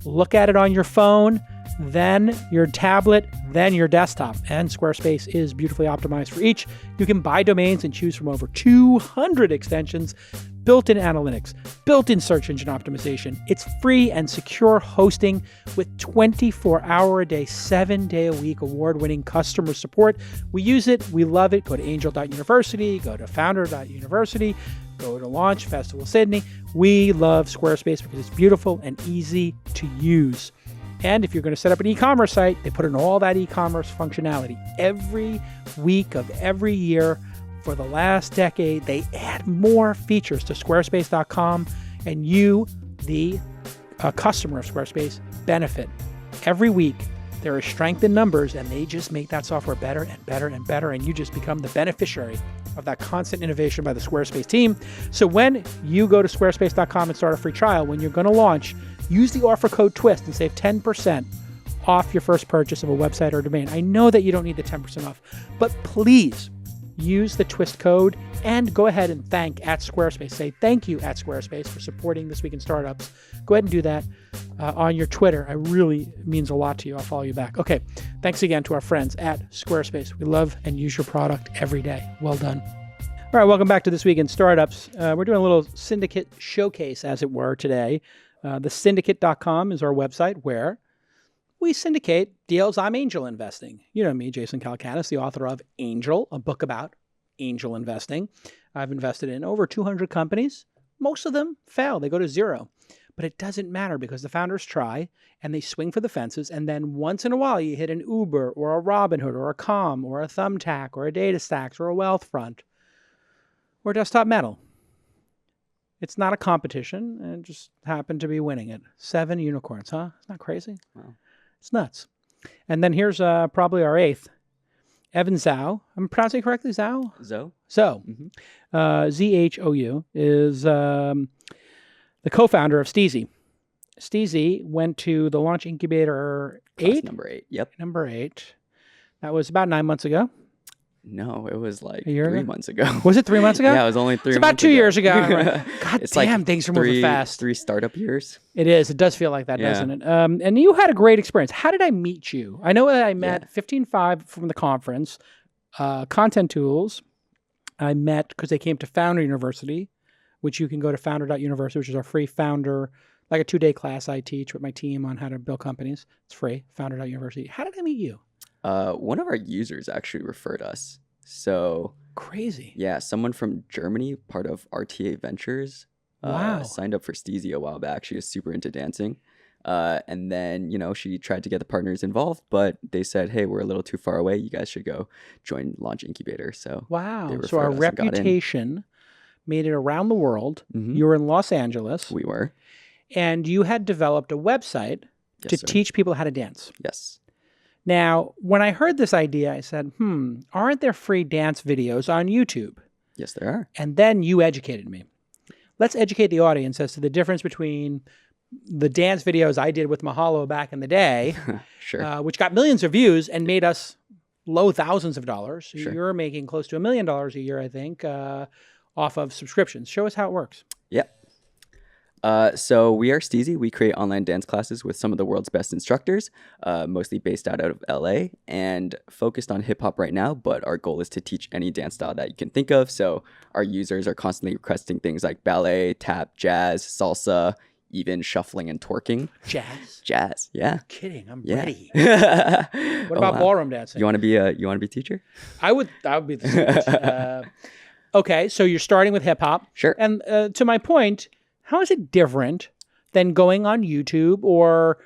look at it on your phone, then your tablet, then your desktop. And Squarespace is beautifully optimized for each. You can buy domains and choose from over 200 extensions, built-in analytics, built-in search engine optimization. It's free and secure hosting with 24-hour-a-day, 7-day-a-week award-winning customer support. We use it. We love it. Go to angel.university, go to founder.university, go to Launch Festival Sydney. We love Squarespace because it's beautiful and easy to use. And if you're going to set up an e-commerce site, they put in all that e-commerce functionality. Every week of every year for the last decade, they add more features to squarespace.com, and you, the customer of Squarespace, benefit. Every week, there is strength in numbers, and they just make that software better and better and better, and you just become the beneficiary of that constant innovation by the Squarespace team. So when you go to squarespace.com and start a free trial, when you're going to launch, use the offer code TWIST and save 10% off your first purchase of a website or domain. I know that you don't need the 10% off, but please use the TWIST code and go ahead and thank @Squarespace. Say thank you @Squarespace for supporting This Week in Startups. Go ahead and do that on your Twitter. It really means a lot to you. I'll follow you back. Okay, thanks again to our friends at Squarespace. We love and use your product every day. Well done. All right, welcome back to This Week in Startups. We're doing a little syndicate showcase, as it were, today. Thesyndicate.com is our website where we syndicate deals I'm angel investing. You know me, Jason Calacanis, the author of Angel, a book about angel investing. I've invested in over 200 companies. Most of them fail. They go to zero. But it doesn't matter because the founders try and they swing for the fences. And then once in a while, you hit an Uber or a Robinhood or a Calm or a Thumbtack or a DataStax or a Wealthfront or Desktop Metal. It's not a competition, and just happened to be winning it. 7 unicorns, huh? It's not crazy. Wow. It's nuts. And then here's probably our 8th. Evan Zhou. I'm pronouncing it correctly, Zhou? Zhou. Zhou is the co-founder of Steezy. Steezy went to the Launch Incubator 8? Number 8, yep. Number 8. That was about 9 months ago. No, it was like A year 3 ago? months ago. Was it 3 months ago? Yeah, it was only 3 It's months about 2 years ago. God it's damn, like things are moving fast. 3 startup years. It is. It does feel like that, Yeah. doesn't it? And you had a great experience. How did I meet you? I know that I met 15.5 from the conference, Contentools. I met because they came to Founder University, which you can go to founder.university, which is our free founder, like a 2-day class I teach with my team on how to build companies. It's free, founder.university. How did I meet you? One of our users actually referred us. So Crazy. yeah, someone from Germany, part of RTA Ventures, Wow. signed up for Steezy a while back. She was super into dancing. And then, she tried to get the partners involved, but they said, hey, we're a little too far away. You guys should go join Launch Incubator. So Wow. they So our referred us and got in. reputation made it around the world. Mhm. You were in Los Angeles. We were. and you had developed a website Yes, to sir. teach people how to dance. Yes. Now, when I heard this idea, I said, aren't there free dance videos on YouTube? Yes, there are. And then you educated me. Let's educate the audience as to the difference between the dance videos I did with Mahalo back in the day, Sure. which got millions of views and made us low thousands of dollars. Sure. You're making close to $1 million a year, I think, off of subscriptions. Show us how it works. Yep. So we are Steezy. We create online dance classes with some of the world's best instructors, mostly based out of LA and focused on hip hop right now. But our goal is to teach any dance style that you can think of. So our users are constantly requesting things like ballet, tap, jazz, salsa, even shuffling and twerking. Jazz? Yeah. Kidding. I'm Yeah. ready. What What about ballroom dancing? You want to be a teacher? I would be the same. Okay, so you're starting with hip hop. Sure. And to my point, how is it different than going on YouTube or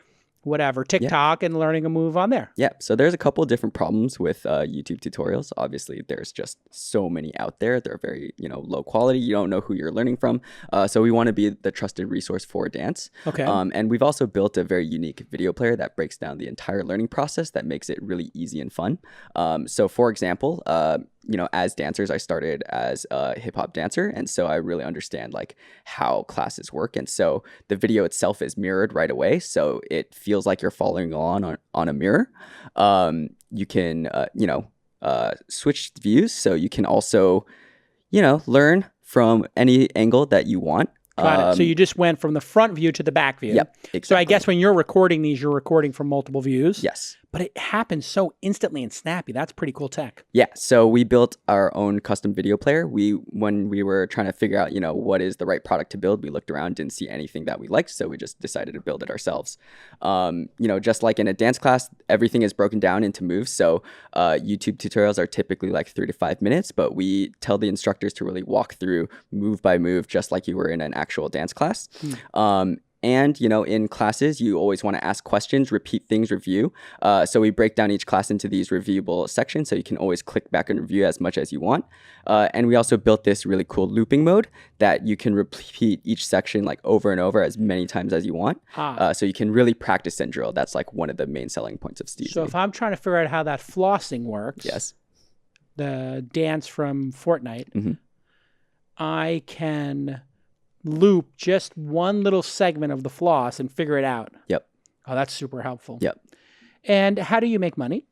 whatever, TikTok, and learning a move on there? Yeah, so there's a couple of different problems with YouTube tutorials. Obviously, there's just so many out there. They're very, low quality. You don't know who you're learning from. So we want to be the trusted resource for dance. Okay. And we've also built a very unique video player that breaks down the entire learning process that makes it really easy and fun. So for example, as dancers, I started as a hip hop dancer. And so I really understand how classes work. And so the video itself is mirrored right away. So it feels like you're following on a mirror. You can, switch views. So you can also, learn from any angle that you want. Got it. So you just went from the front view to the back view. Yep, exactly. So I guess when you're recording these, you're recording from multiple views. Yes. But it happens so instantly and snappy. That's pretty cool tech. Yeah, so we built our own custom video player. When we were trying to figure out, what is the right product to build, we looked around, didn't see anything that we liked, so we just decided to build it ourselves. Just like in a dance class, everything is broken down into moves. So YouTube tutorials are typically 3 to 5 minutes, but we tell the instructors to really walk through move by move, just like you were in an actual dance class. And, in classes, you always want to ask questions, repeat things, review. So we break down each class into these reviewable sections, so you can always click back and review as much as you want. And we also built this really cool looping mode that you can repeat each section over and over as many times as you want. So you can really practice and drill. That's one of the main selling points of Steezy. So if I'm trying to figure out how that flossing works, Yes. the dance from Fortnite, I can loop just one little segment of the floss and figure it out. Yep. Oh, that's super helpful. Yep. And how do you make money?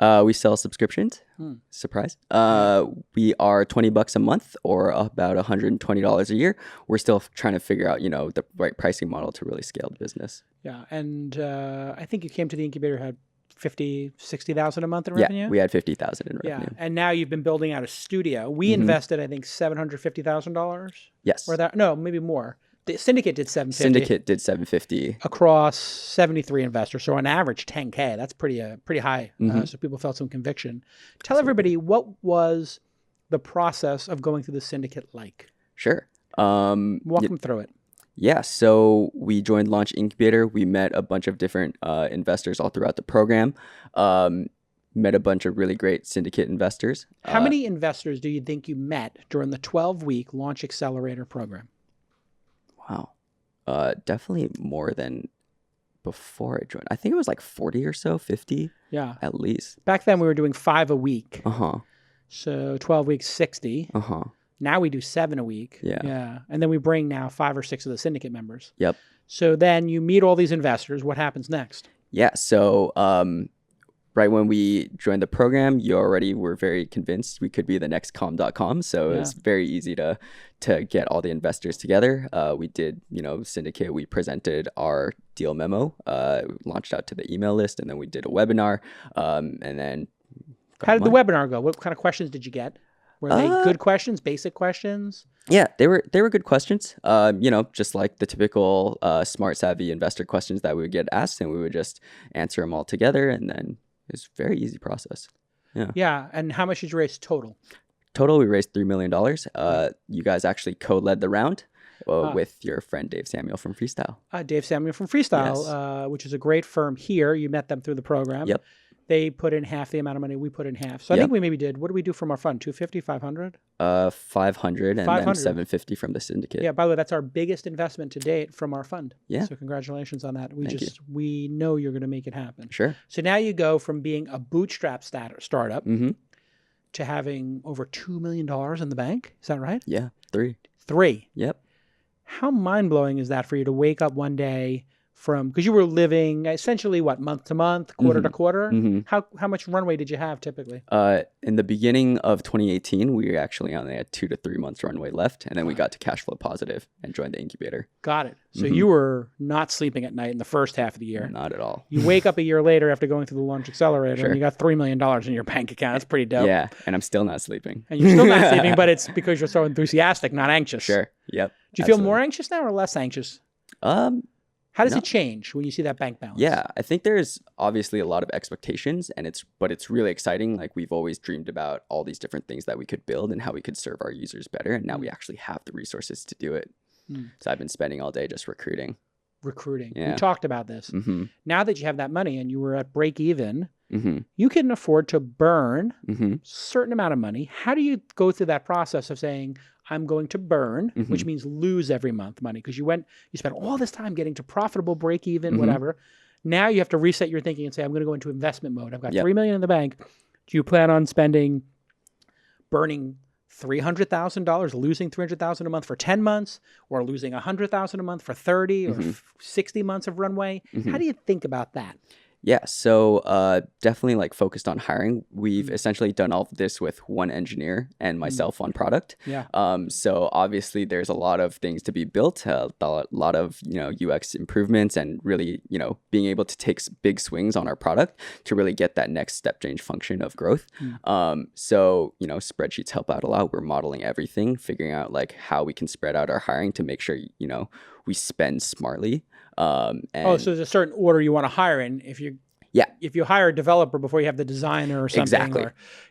We sell subscriptions. Surprise. We are $20 a month or about $120 a year. We're still trying to figure out, the right pricing model to really scale the business. Yeah. And I think you came to the incubator, had 50, 60,000 a month in revenue? Yeah, we had 50,000 in revenue. Yeah. And now you've been building out a studio. We invested, I think, $750,000. Yes. Or that? No, maybe more. The Syndicate did $750,000. Syndicate did $750,000 across 73 investors. So on average, $10K. That's pretty high. So people felt some conviction. Tell everybody, what was the process of going through the Syndicate like? Sure. Walk them through it. Yeah, so we joined Launch Incubator. We met a bunch of different investors all throughout the program. Met a bunch of really great syndicate investors. How many investors do you think you met during the 12-week Launch Accelerator program? Wow. Definitely more than before I joined. I think it was 40 or so, 50. Yeah. At least. Back then we were doing 5 a week. Uh-huh. So 12 weeks, 60. Uh-huh. Now we do 7 a week. Yeah. Yeah. And then we bring now 5 or 6 of the syndicate members. Yep. So then you meet all these investors. What happens next? Yeah. So right when we joined the program, you already were very convinced we could be the next com.com. So it was very easy to get all the investors together. We did, syndicate. We presented our deal memo, launched out to the email list, and then we did a webinar. And then how did the webinar go? What kind of questions did you get? Were they good questions, basic questions? Yeah, they were good questions. Just like the typical smart, savvy investor questions that we would get asked, and we would just answer them all together. And then it's a very easy process. Yeah. Yeah. And how much did you raise total? Total, we raised $3 million. You guys actually co-led the round with your friend Dave Samuel from Freestyle. Dave Samuel from Freestyle, which is a great firm here. You met them through the program. Yep. They put in half the amount of money we put in half. So I think we maybe did. What did we do from our fund? 250, 500? 500 and 500. then 750 from the syndicate. Yeah. By the way, that's our biggest investment to date from our fund. Yeah. So congratulations on that. Thank you. We know you're going to make it happen. Sure. So now you go from being a bootstrap startup Mm-hmm. to having over $2 million in the bank. Is that right? Yeah. 3. 3. Yep. How mind-blowing is that for you to wake up one day because you were living essentially what, month to month, quarter to quarter? Mm-hmm. How much runway did you have typically? In the beginning of 2018, we actually only had 2 to 3 months runway left, and then we got to cash flow positive and joined the incubator. Got it. So you were not sleeping at night in the first half of the year. Not at all. You wake up a year later after going through the LAUNCH Accelerator Sure. and you got $3 million in your bank account. That's pretty dope. Yeah, and I'm still not sleeping. And you're still not sleeping, but it's because you're so enthusiastic, not anxious. Sure. Yep. Do you feel more anxious now or less anxious? How does No. it change when you see that bank balance? Yeah, I think there's obviously a lot of expectations, and it's really exciting. Like, we've always dreamed about all these different things that we could build and how we could serve our users better, and now we actually have the resources to do it. So I've been spending all day just recruiting. Recruiting. Yeah. We talked about this. Mm-hmm. Now that you have that money and you were at break even, Mm-hmm. you can afford to burn Mm-hmm. a certain amount of money. How do you go through that process of saying, I'm going to burn, which means lose every month money? Because you spent all this time getting to profitable, break even, whatever. Now you have to reset your thinking and say, I'm going to go into investment mode. I've got $3 million in the bank. Do you plan on burning $300,000, losing $300,000 a month for 10 months, or losing $100,000 a month for 30 or 60 months of runway? How do you think about that? Yeah, so definitely like focused on hiring. We've essentially done all of this with one engineer and myself on product. Yeah. So obviously there's a lot of things to be built, a lot of UX improvements, and really being able to take big swings on our product to really get that next step change function of growth. So spreadsheets help out a lot. We're modeling everything, figuring out like how we can spread out our hiring to make sure we spend smartly. So there's a certain order you want to hire in. If you hire a developer before you have the designer or something, Exactly.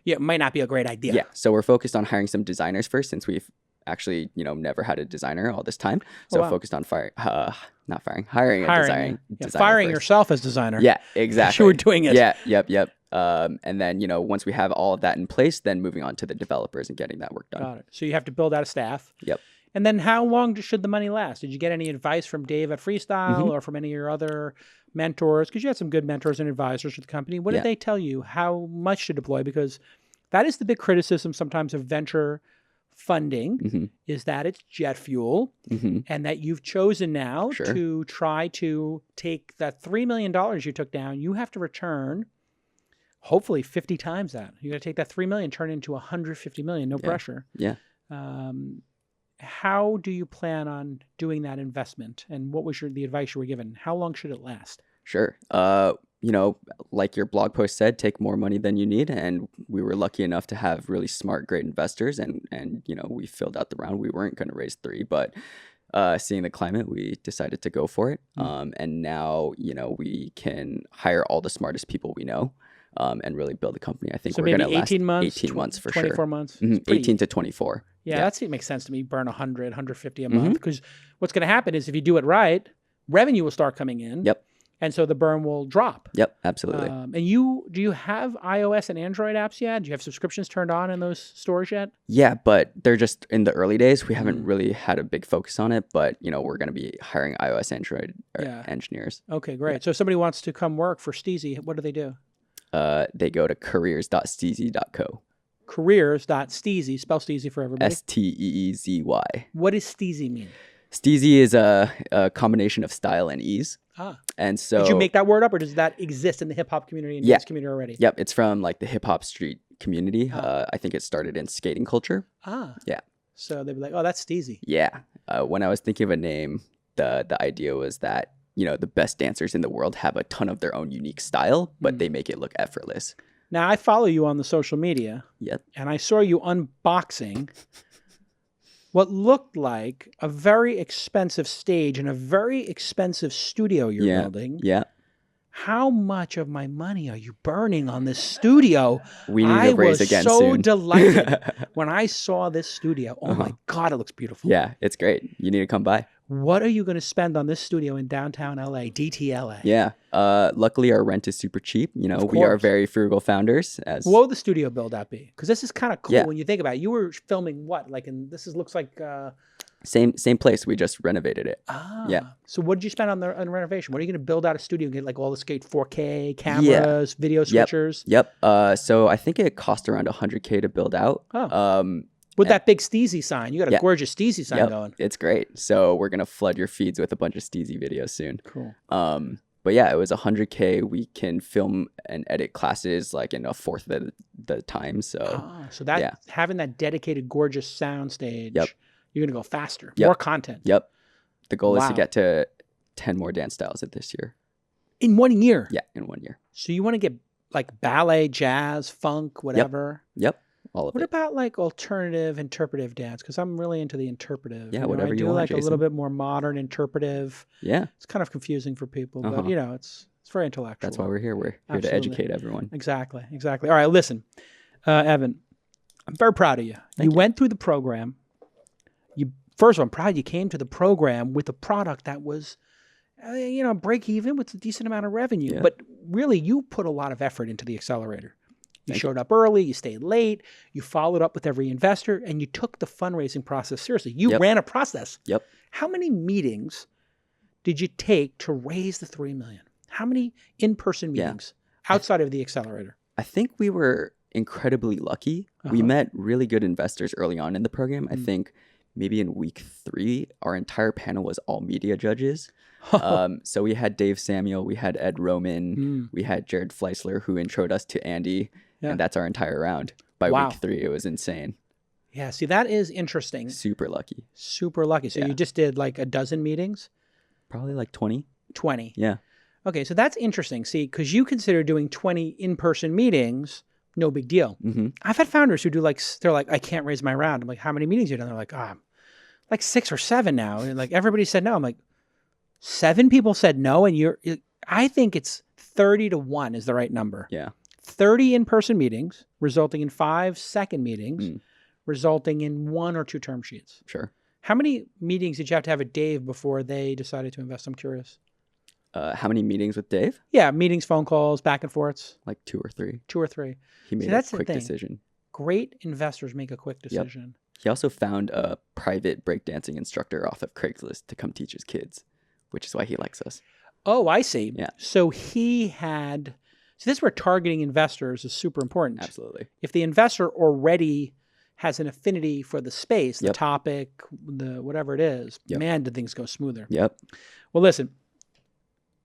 It might not be a great idea. Yeah, so we're focused on hiring some designers first, since we've actually never had a designer all this time. So focused on hiring a designer. Firing first. yourself as designer. Yeah, exactly. You were doing it. Yeah, yep. And then once we have all of that in place, then moving on to the developers and getting that work done. Got it. So you have to build out a staff. Yep. And then how long should the money last? Did you get any advice from Dave at Freestyle or from any of your other mentors? Because you had some good mentors and advisors at the company. What did they tell you? How much to deploy? Because that is the big criticism sometimes of venture funding, is that it's jet fuel, and that you've chosen now to try to take that $3 million you took down. You have to return hopefully 50 times that. You got to take that $3 million, turn it into $150 million, no pressure. Yeah. How do you plan on doing that investment? And what was the advice you were given? How long should it last? Sure. Like your blog post said, take more money than you need. And we were lucky enough to have really smart, great investors. And we filled out the round. We weren't going to raise 3, but seeing the climate, we decided to go for it. And now, we can hire all the smartest people we know. And really build a company. I think so we're going to maybe last 18 months, 18 months for 24 sure. months. 18 to 24. Yeah, that makes sense to me. Burn 100, 150 a month. Because what's going to happen is if you do it right, revenue will start coming in. Yep. And so the burn will drop. Yep, absolutely. And do you have iOS and Android apps yet? Do you have subscriptions turned on in those stores yet? Yeah, but they're just in the early days. We haven't really had a big focus on it, but we're going to be hiring iOS, Android engineers. Okay, great. So if somebody wants to come work for Steezy, what do they do? They go to careers.steezy.co. Careers.steezy, spell Steezy for everybody. Steezy. What does Steezy mean? Steezy is a combination of style and ease. And so did you make that word up, or does that exist in the hip hop community and dance community already? Yep, it's from like the hip hop street community. I think it started in skating culture. Yeah. So they'd be like, oh, that's Steezy. Yeah. When I was thinking of a name, the idea was that the best dancers in the world have a ton of their own unique style, but they make it look effortless. Now, I follow you on the social media. Yep. And I saw you unboxing what looked like a very expensive stage in a very expensive studio you're building. Yeah. How much of my money are you burning on this studio? We need to raise again soon. I was so delighted when I saw this studio. Oh my God, it looks beautiful. Yeah, it's great. You need to come by. What are you going to spend on this studio in downtown LA, DTLA? Yeah. Luckily, our rent is super cheap. You know, Of we are course. very frugal founders. As What would the studio build out be? Because this is kind of cool Yeah. when you think about it. You were filming what? Like, looks like. same place. We just renovated it. Yeah. So what did you spend on the renovation? What are you going to build out a studio and get like all the skate 4K cameras, video switchers? Yep. So I think it cost around $100K to build out. Oh. With that big Steezy sign. You got a gorgeous Steezy sign going. It's great. So we're gonna flood your feeds with a bunch of Steezy videos soon. Cool. But yeah, it was $100K. We can film and edit classes like in a fourth of the time. So having that dedicated, gorgeous sound stage, you're gonna go faster, Yep. more content. Yep. The goal is Wow. to get to 10 more dance styles this year. In 1 year. Yeah, in 1 year. So you want to get like ballet, jazz, funk, whatever. Yep. All of What it. about like alternative interpretive dance? Because I'm really into the interpretive. Yeah, I whatever do you want, like a little Jason. bit more modern interpretive. Yeah. It's kind of confusing for people, but Uh-huh. you know, it's very intellectual. That's why we're here. We're here Absolutely. to educate everyone. Exactly. All right, listen, Evan, I'm very proud of you. You went through the program. First of all, I'm proud you came to the program with a product that was, break even with a decent amount of revenue. Yeah. But really, you put a lot of effort into the accelerator. You showed up early, you stayed late, you followed up with every investor, and you took the fundraising process seriously. You ran a process. Yep. How many meetings did you take to raise the $3 million? How many in-person meetings outside of the accelerator? I think we were incredibly lucky. We met really good investors early on in the program. I think maybe in week 3, our entire panel was all media judges. So we had Dave Samuel, we had Ed Roman, we had Jared Fleisler, who introed us to Andy, and that's our entire round. By week 3, it was insane. Yeah, see, that is interesting. Super lucky. Super lucky. So you just did like a dozen meetings? Probably like 20. 20. Yeah. Okay, so that's interesting. See, because you consider doing 20 in-person meetings no big deal. Mm-hmm. I've had founders who do they're like, I can't raise my round. I'm like, how many meetings have you done? They're like, like 6 or 7 now. And like everybody said no. I'm like, 7 people said no, and I think it's 30-1 is the right number. Yeah. 30 in-person meetings resulting in 5 second meetings, resulting in 1 or 2 term sheets. Sure. How many meetings did you have to have with Dave before they decided to invest? I'm curious. How many meetings with Dave? Yeah, meetings, phone calls, back and forths. Like 2 or 3. 2 or 3. He made that's a the quick thing. decision. Great investors make a quick decision. He also found a private breakdancing instructor off of Craigslist to come teach his kids, which is why he likes us. Oh, I see. Yeah. So he had... So this is where targeting investors is super important. Absolutely. If the investor already has an affinity for the space, the Yep. topic, the whatever it is, Yep. man, do things go smoother. Yep. Well, listen,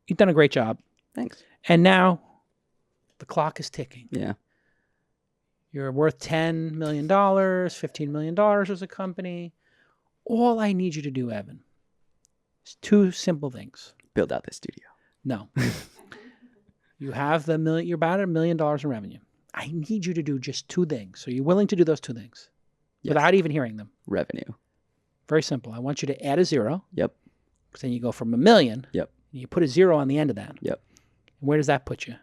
you've done a great job. Thanks. And now the clock is ticking. Yeah. You're worth $10 million, $15 million as a company. All I need you to do, Evan, is 2 simple things. Build out the studio. No. You have you're about $1 million in revenue. I need you to do just 2 things. So you're willing to do those 2 things without even hearing them. Revenue. Very simple. I want you to add a 0. Yep. Then you go from $1 million. Yep. And you put a 0 on the end of that. Yep. And where does that put you?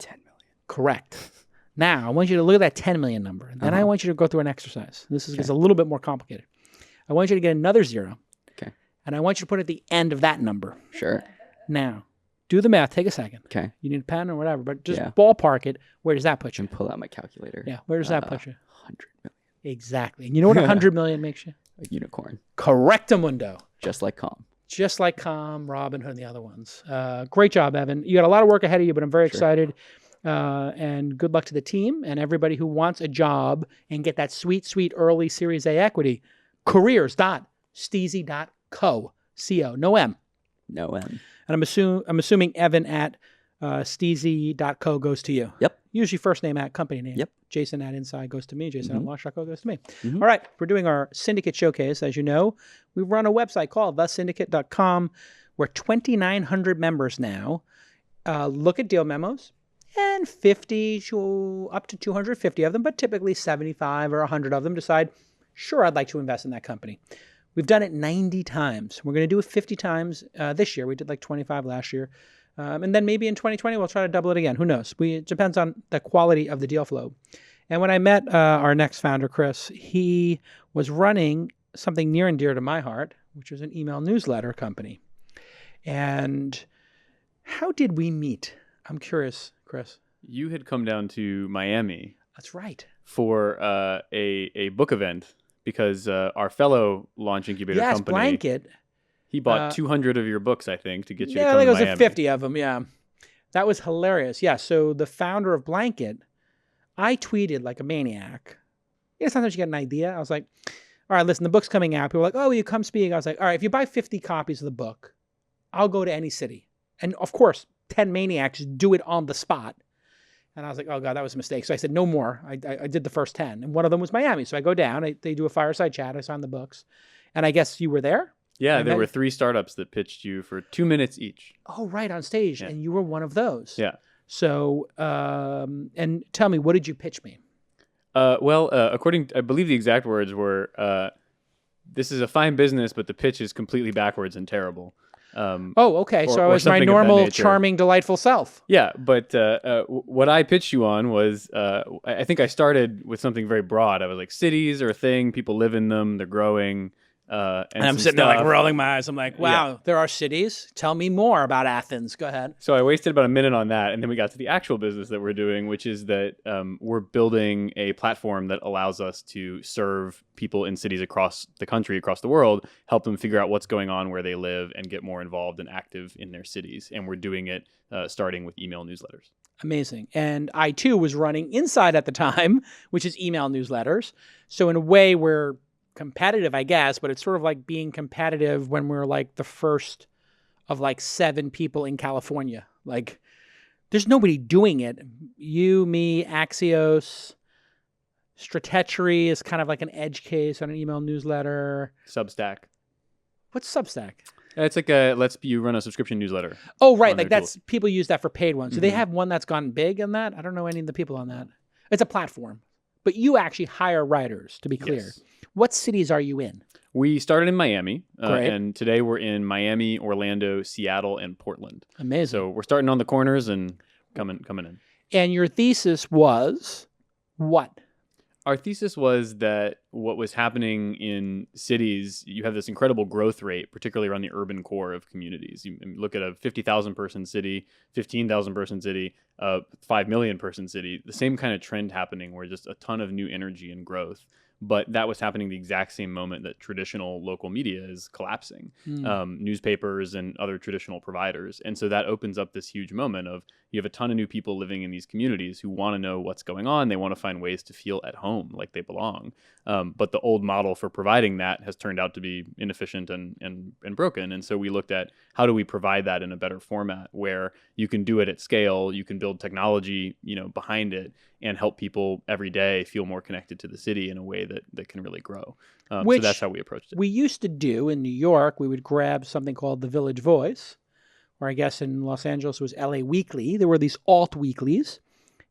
10 million. Correct. Now, I want you to look at that 10 million number. And then I want you to go through an exercise. This is a little bit more complicated. I want you to get another 0. Okay. And I want you to put it at the end of that number. Sure. Now, do the math. Take a second. Okay. You need a pen or whatever, but just Yeah. ballpark it. Where does that put you? And pull out my calculator. Yeah. Where does that put you? 100 million. Exactly. And you know what 100 million makes you? A unicorn. Correctamundo. Just like Calm. Just like Calm, Robinhood, and the other ones. Great job, Evan. You got a lot of work ahead of you, but I'm very excited. And good luck to the team and everybody who wants a job and get that sweet, sweet early Series A equity. Careers.steezy.co. C-O. No M. No M. And I'm assuming Evan at steezy.co goes to you. Yep. Usually first name at company name. Yep. Jason at Inside goes to me. Jason at launch.co goes to me. Mhm. All right. We're doing our Syndicate Showcase. As you know, we run a website called thesyndicate.com. We're 2,900 members now. Look at deal memos and 50 to up to 250 of them, but typically 75 or 100 of them decide, sure, I'd like to invest in that company. We've done it 90 times. We're going to do it 50 times this year. We did like 25 last year. And then maybe in 2020, we'll try to double it again. Who knows? It depends on the quality of the deal flow. And when I met our next founder, Chris, he was running something near and dear to my heart, which is an email newsletter company. And how did we meet? I'm curious, Chris. You had come down to Miami That's right. for a book event because our fellow launch incubator Yes, company, Blanket. he bought 200 of your books, I think, to get you to Yeah, come I think to it was Miami. 50 of them. Yeah. That was hilarious. Yeah. So the founder of Blanket, I tweeted like a maniac. Sometimes you get an idea. I was like, all right, listen, the book's coming out. People were like, oh, will you come speak? I was like, all right, if you buy 50 copies of the book, I'll go to any city. And of course, 10 maniacs do it on the spot. And I was like, oh God, that was a mistake. So I said, no more. I did the first 10. And one of them was Miami. So I go down, they do a fireside chat. I sign the books. And I guess you were there? Yeah, there were 3 startups that pitched you for 2 minutes each. Oh, right, on stage. Yeah. And you were one of those. Yeah. So, and tell me, what did you pitch me? According, I believe the exact words were, this is a fine business, but the pitch is completely backwards and terrible. Okay. So I was my something of that normal, nature. charming, delightful self. Yeah, but what I pitched you on was, I think I started with something very broad. I was like, cities are a thing, people live in them, they're growing. And I'm sitting there like rolling my eyes. I'm like, wow, there are cities. Tell me more about Athens. Go ahead. So I wasted about a minute on that, and then we got to the actual business that we're doing, which is that we're building a platform that allows us to serve people in cities across the country, across the world, help them figure out what's going on where they live and get more involved and active in their cities. And we're doing it starting with email newsletters. Amazing. And I, too, was running Inside at the time, which is email newsletters. So in a way, we're competitive, I guess, but it's sort of like being competitive when we're like the first of like 7 people in California. Like, there's nobody doing it. You, me, Axios, Stratechery is kind of like an edge case on an email newsletter. Substack. What's Substack? It's like you run a subscription newsletter. Oh, right. on Like their that's, tools. people use that for paid ones. So they have one that's gone big on that? I don't know any of the people on that. It's a platform. But you actually hire writers, to be clear. Yes. What cities are you in? We started in Miami, Great. and today we're in Miami, Orlando, Seattle, and Portland. Amazing. So we're starting on the corners and coming in. And your thesis was what? Our thesis was that what was happening in cities, you have this incredible growth rate, particularly around the urban core of communities. You look at a 50,000 person city, 15,000 person city, 5 million person city, the same kind of trend happening where just a ton of new energy and growth. But that was happening the exact same moment that traditional local media is collapsing, newspapers and other traditional providers. And so that opens up this huge moment of you have a ton of new people living in these communities who want to know what's going on. They want to find ways to feel at home, like they belong. But the old model for providing that has turned out to be inefficient and broken. And so we looked at how do we provide that in a better format where you can do it at scale, you can build technology, behind it, and help people every day feel more connected to the city in a way that can really grow. So that's how we approached it. We used to do in New York, we would grab something called the Village Voice, or I guess in Los Angeles it was LA Weekly. There were these alt weeklies.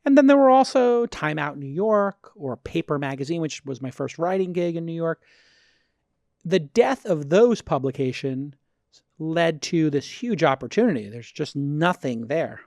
And then there were also Time Out New York or Paper Magazine, which was my first writing gig in New York. The death of those publications led to this huge opportunity. There's just nothing there.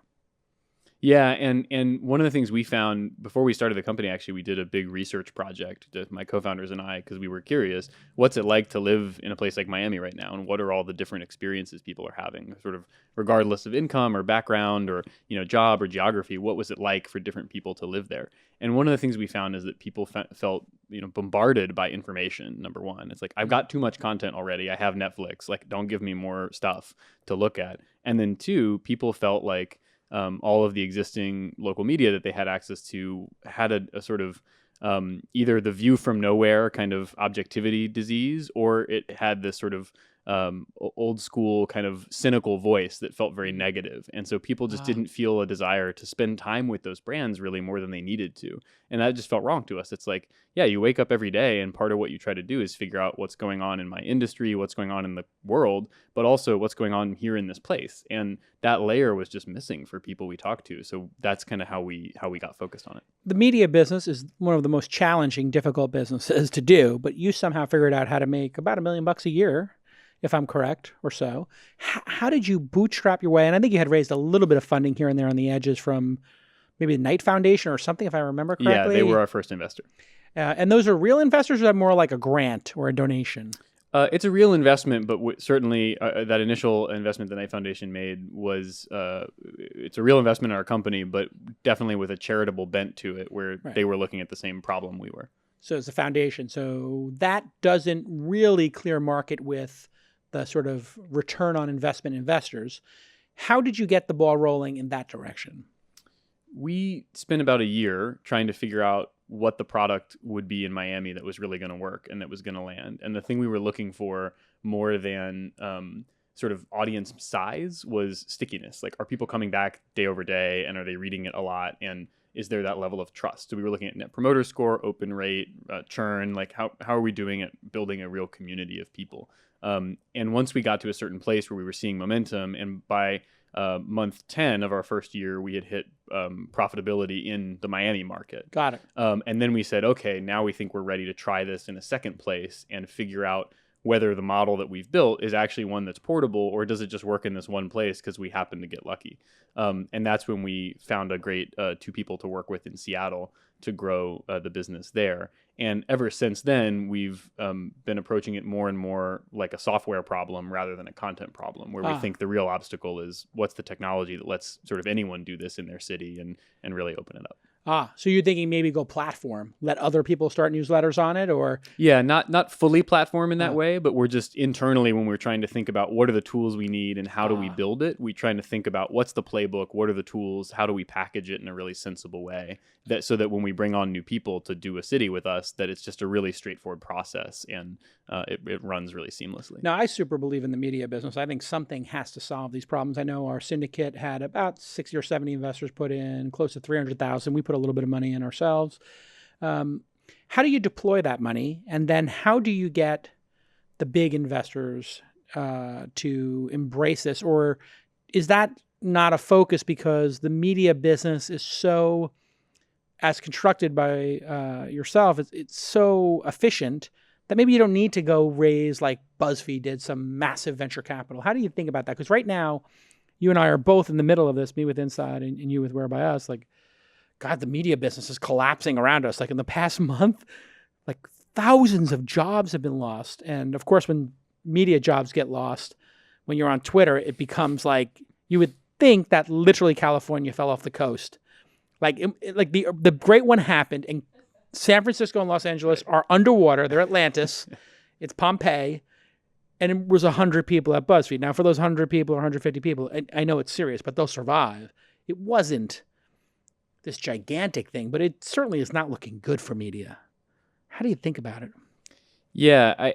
Yeah, and one of the things we found before we started the company, actually, we did a big research project, my co-founders and I, because we were curious, what's it like to live in a place like Miami right now, and what are all the different experiences people are having, sort of regardless of income or background or job or geography, what was it like for different people to live there? And one of the things we found is that people felt bombarded by information. Number one, it's like, I've got too much content already. I have Netflix. Like, don't give me more stuff to look at. And then two, people felt like all of the existing local media that they had access to had a sort of either the view from nowhere kind of objectivity disease, or it had this sort of old school kind of cynical voice that felt very negative. And so people just didn't feel a desire to spend time with those brands really more than they needed to. And that just felt wrong to us. It's like, yeah, you wake up every day and part of what you try to do is figure out what's going on in my industry, what's going on in the world, but also what's going on here in this place. And that layer was just missing for people we talked to. So that's kind of how we got focused on it. The media business is one of the most challenging, difficult businesses to do, but you somehow figured out how to make about $1 million a year, if I'm correct, or so. How did you bootstrap your way? And I think you had raised a little bit of funding here and there on the edges from maybe the Knight Foundation or something, if I remember correctly. Yeah, they were our first investor. And those are real investors, or is that more like a grant or a donation? It's a real investment, but certainly that initial investment the Knight Foundation made was it's a real investment in our company, but definitely with a charitable bent to it, where they were looking at the same problem we were. So it's a foundation. So that doesn't really clear market with the sort of return on investment investors. How did you get the ball rolling in that direction? We spent about a year trying to figure out what the product would be in Miami that was really going to work and that was going to land. And the thing we were looking for more than sort of audience size was stickiness. Like, are people coming back day over day, and are they reading it a lot? And is there that level of trust? So we were looking at net promoter score, open rate, churn, like how are we doing at building a real community of people? And once we got to a certain place where we were seeing momentum, and by month 10 of our first year, we had hit profitability in the Miami market. Got it. And then we said, okay, now we think we're ready to try this in a second place and figure out whether the model that we've built is actually one that's portable, or does it just work in this one place because we happen to get lucky. And that's when we found a great 2 people to work with in Seattle to grow the business there. And ever since then, we've been approaching it more and more like a software problem rather than a content problem, where we think the real obstacle is what's the technology that lets sort of anyone do this in their city and really open it up. So you're thinking maybe go platform, let other people start newsletters on it, or? Yeah, not fully platform in that way, but we're just internally, when we're trying to think about what are the tools we need and how do we build it, we're trying to think about what's the playbook, what are the tools, how do we package it in a really sensible way, so that when we bring on new people to do a city with us, that it's just a really straightforward process and it runs really seamlessly. Now, I super believe in the media business. I think something has to solve these problems. I know our syndicate had about 60 or 70 investors put in, close to 300,000. We put a little bit of money in ourselves. How do you deploy that money? And then how do you get the big investors to embrace this? Or is that not a focus because the media business is so, as constructed by yourself, it's so efficient that maybe you don't need to go raise, like BuzzFeed did, some massive venture capital? How do you think about that? Because right now, you and I are both in the middle of this, me with Inside and you with Where By Us. Like, God, the media business is collapsing around us. Like in the past month, like thousands of jobs have been lost. And of course, when media jobs get lost, when you're on Twitter, it becomes like, you would think that literally California fell off the coast. Like the great one happened, and San Francisco and Los Angeles are underwater. They're Atlantis. It's Pompeii. And it was 100 people at BuzzFeed. Now, for those 100 people or 150 people, I know it's serious, but they'll survive. It wasn't this gigantic thing, but it certainly is not looking good for media. How do you think about it? Yeah,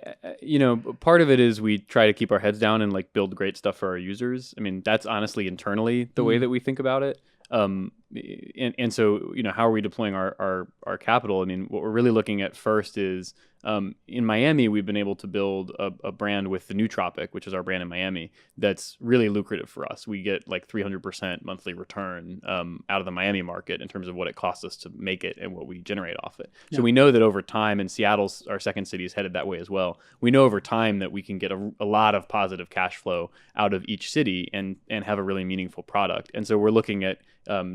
part of it is we try to keep our heads down and like build great stuff for our users. I mean, that's honestly internally the way that we think about it. And so, how are we deploying our capital? I mean, what we're really looking at first is in Miami, we've been able to build a brand with the Nootropic, which is our brand in Miami, that's really lucrative for us. We get like 300% monthly return out of the Miami market in terms of what it costs us to make it and what we generate off it. Yeah. So we know that over time, and Seattle's our second city is headed that way as well. We know over time that we can get a lot of positive cash flow out of each city and have a really meaningful product. And so we're looking at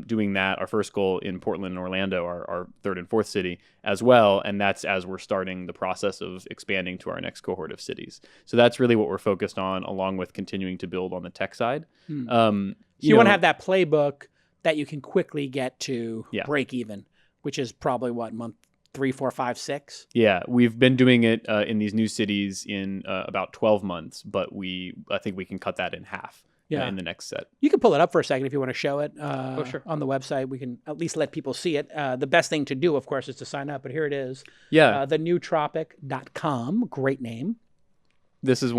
doing that. Our first goal in Portland and Orlando, our third and fourth city as well. And that's as we're starting the process of expanding to our next cohort of cities. So that's really what we're focused on, along with continuing to build on the tech side. So you want to have that playbook that you can quickly get to break even, which is probably what, month 3, 4, 5, 6? Yeah, we've been doing it in these new cities in about 12 months, but I think we can cut that in half. In the next set. You can pull it up for a second if you want to show it sure. on the website. We can at least let people see it. The best thing to do, of course, is to sign up, but here it is. Yeah. thenewtropic.com. Great name. This is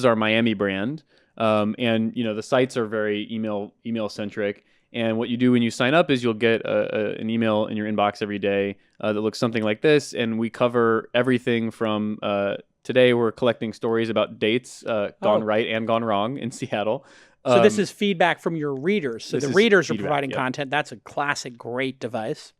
our Miami brand. And the sites are very email centric. And what you do when you sign up is you'll get an email in your inbox every day that looks something like this. And we cover everything from today we're collecting stories about dates gone right and gone wrong in Seattle. So this is feedback from your readers. So the readers are providing content. That's a classic, great device.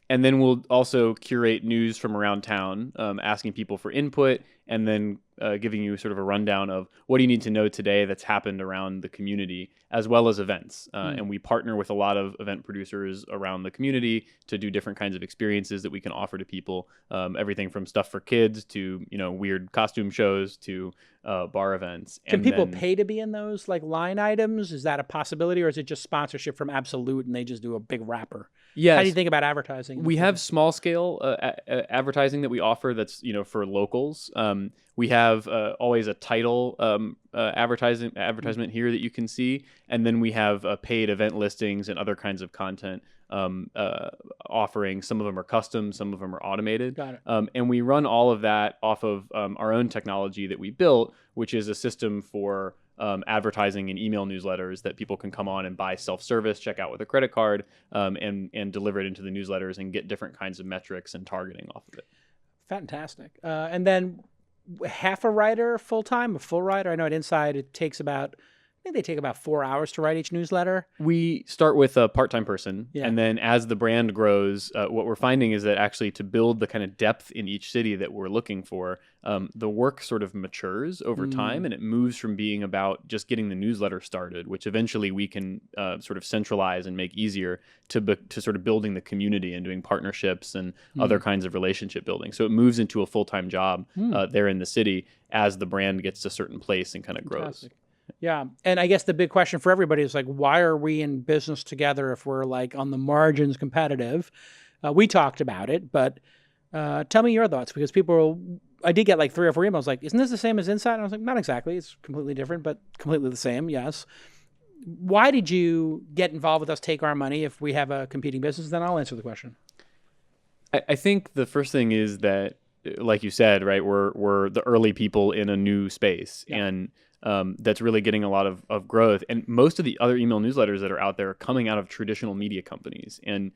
And then we'll also curate news from around town, asking people for input. and then giving you sort of a rundown of what do you need to know today that's happened around the community, as well as events. And we partner with a lot of event producers around the community to do different kinds of experiences that we can offer to people. Everything from stuff for kids to, weird costume shows to bar events. Can And people then- pay to be in those like line items? Is that a possibility, or is it just sponsorship from Absolute and they just do a big wrapper? Yes. How do you think about advertising? We have small scale advertising that we offer that's for locals. We have always a title advertisement here that you can see, and then we have paid event listings and other kinds of content offering. Some of them are custom, some of them are automated. Got it. And we run all of that off of our own technology that we built, which is a system for advertising and email newsletters that people can come on and buy self-service, check out with a credit card, and deliver it into the newsletters and get different kinds of metrics and targeting off of it. Fantastic. And then half a writer full-time, a full writer? I know at Inside it takes about, I think they take about 4 hours to write each newsletter. We start with a part-time person, Yeah. and then as the brand grows, what we're finding is that actually to build the kind of depth in each city that we're looking for, the work sort of matures over time, and it moves from being about just getting the newsletter started, which eventually we can sort of centralize and make easier, to sort of building the community and doing partnerships and other kinds of relationship building. So it moves into a full-time job there in the city as the brand gets to a certain place and kind of grows. Fantastic. Yeah. And I guess the big question for everybody is like, why are we in business together if we're like on the margins competitive? We talked about it, but tell me your thoughts, because I did get like 3 or 4 emails like, isn't this the same as Inside? And I was like, not exactly. It's completely different, but completely the same. Yes. Why did you get involved with us, take our money if we have a competing business? Then I'll answer the question. I think the first thing is that, like you said, right, we're the early people in a new space, and that's really getting a lot of growth. And most of the other email newsletters that are out there are coming out of traditional media companies. And,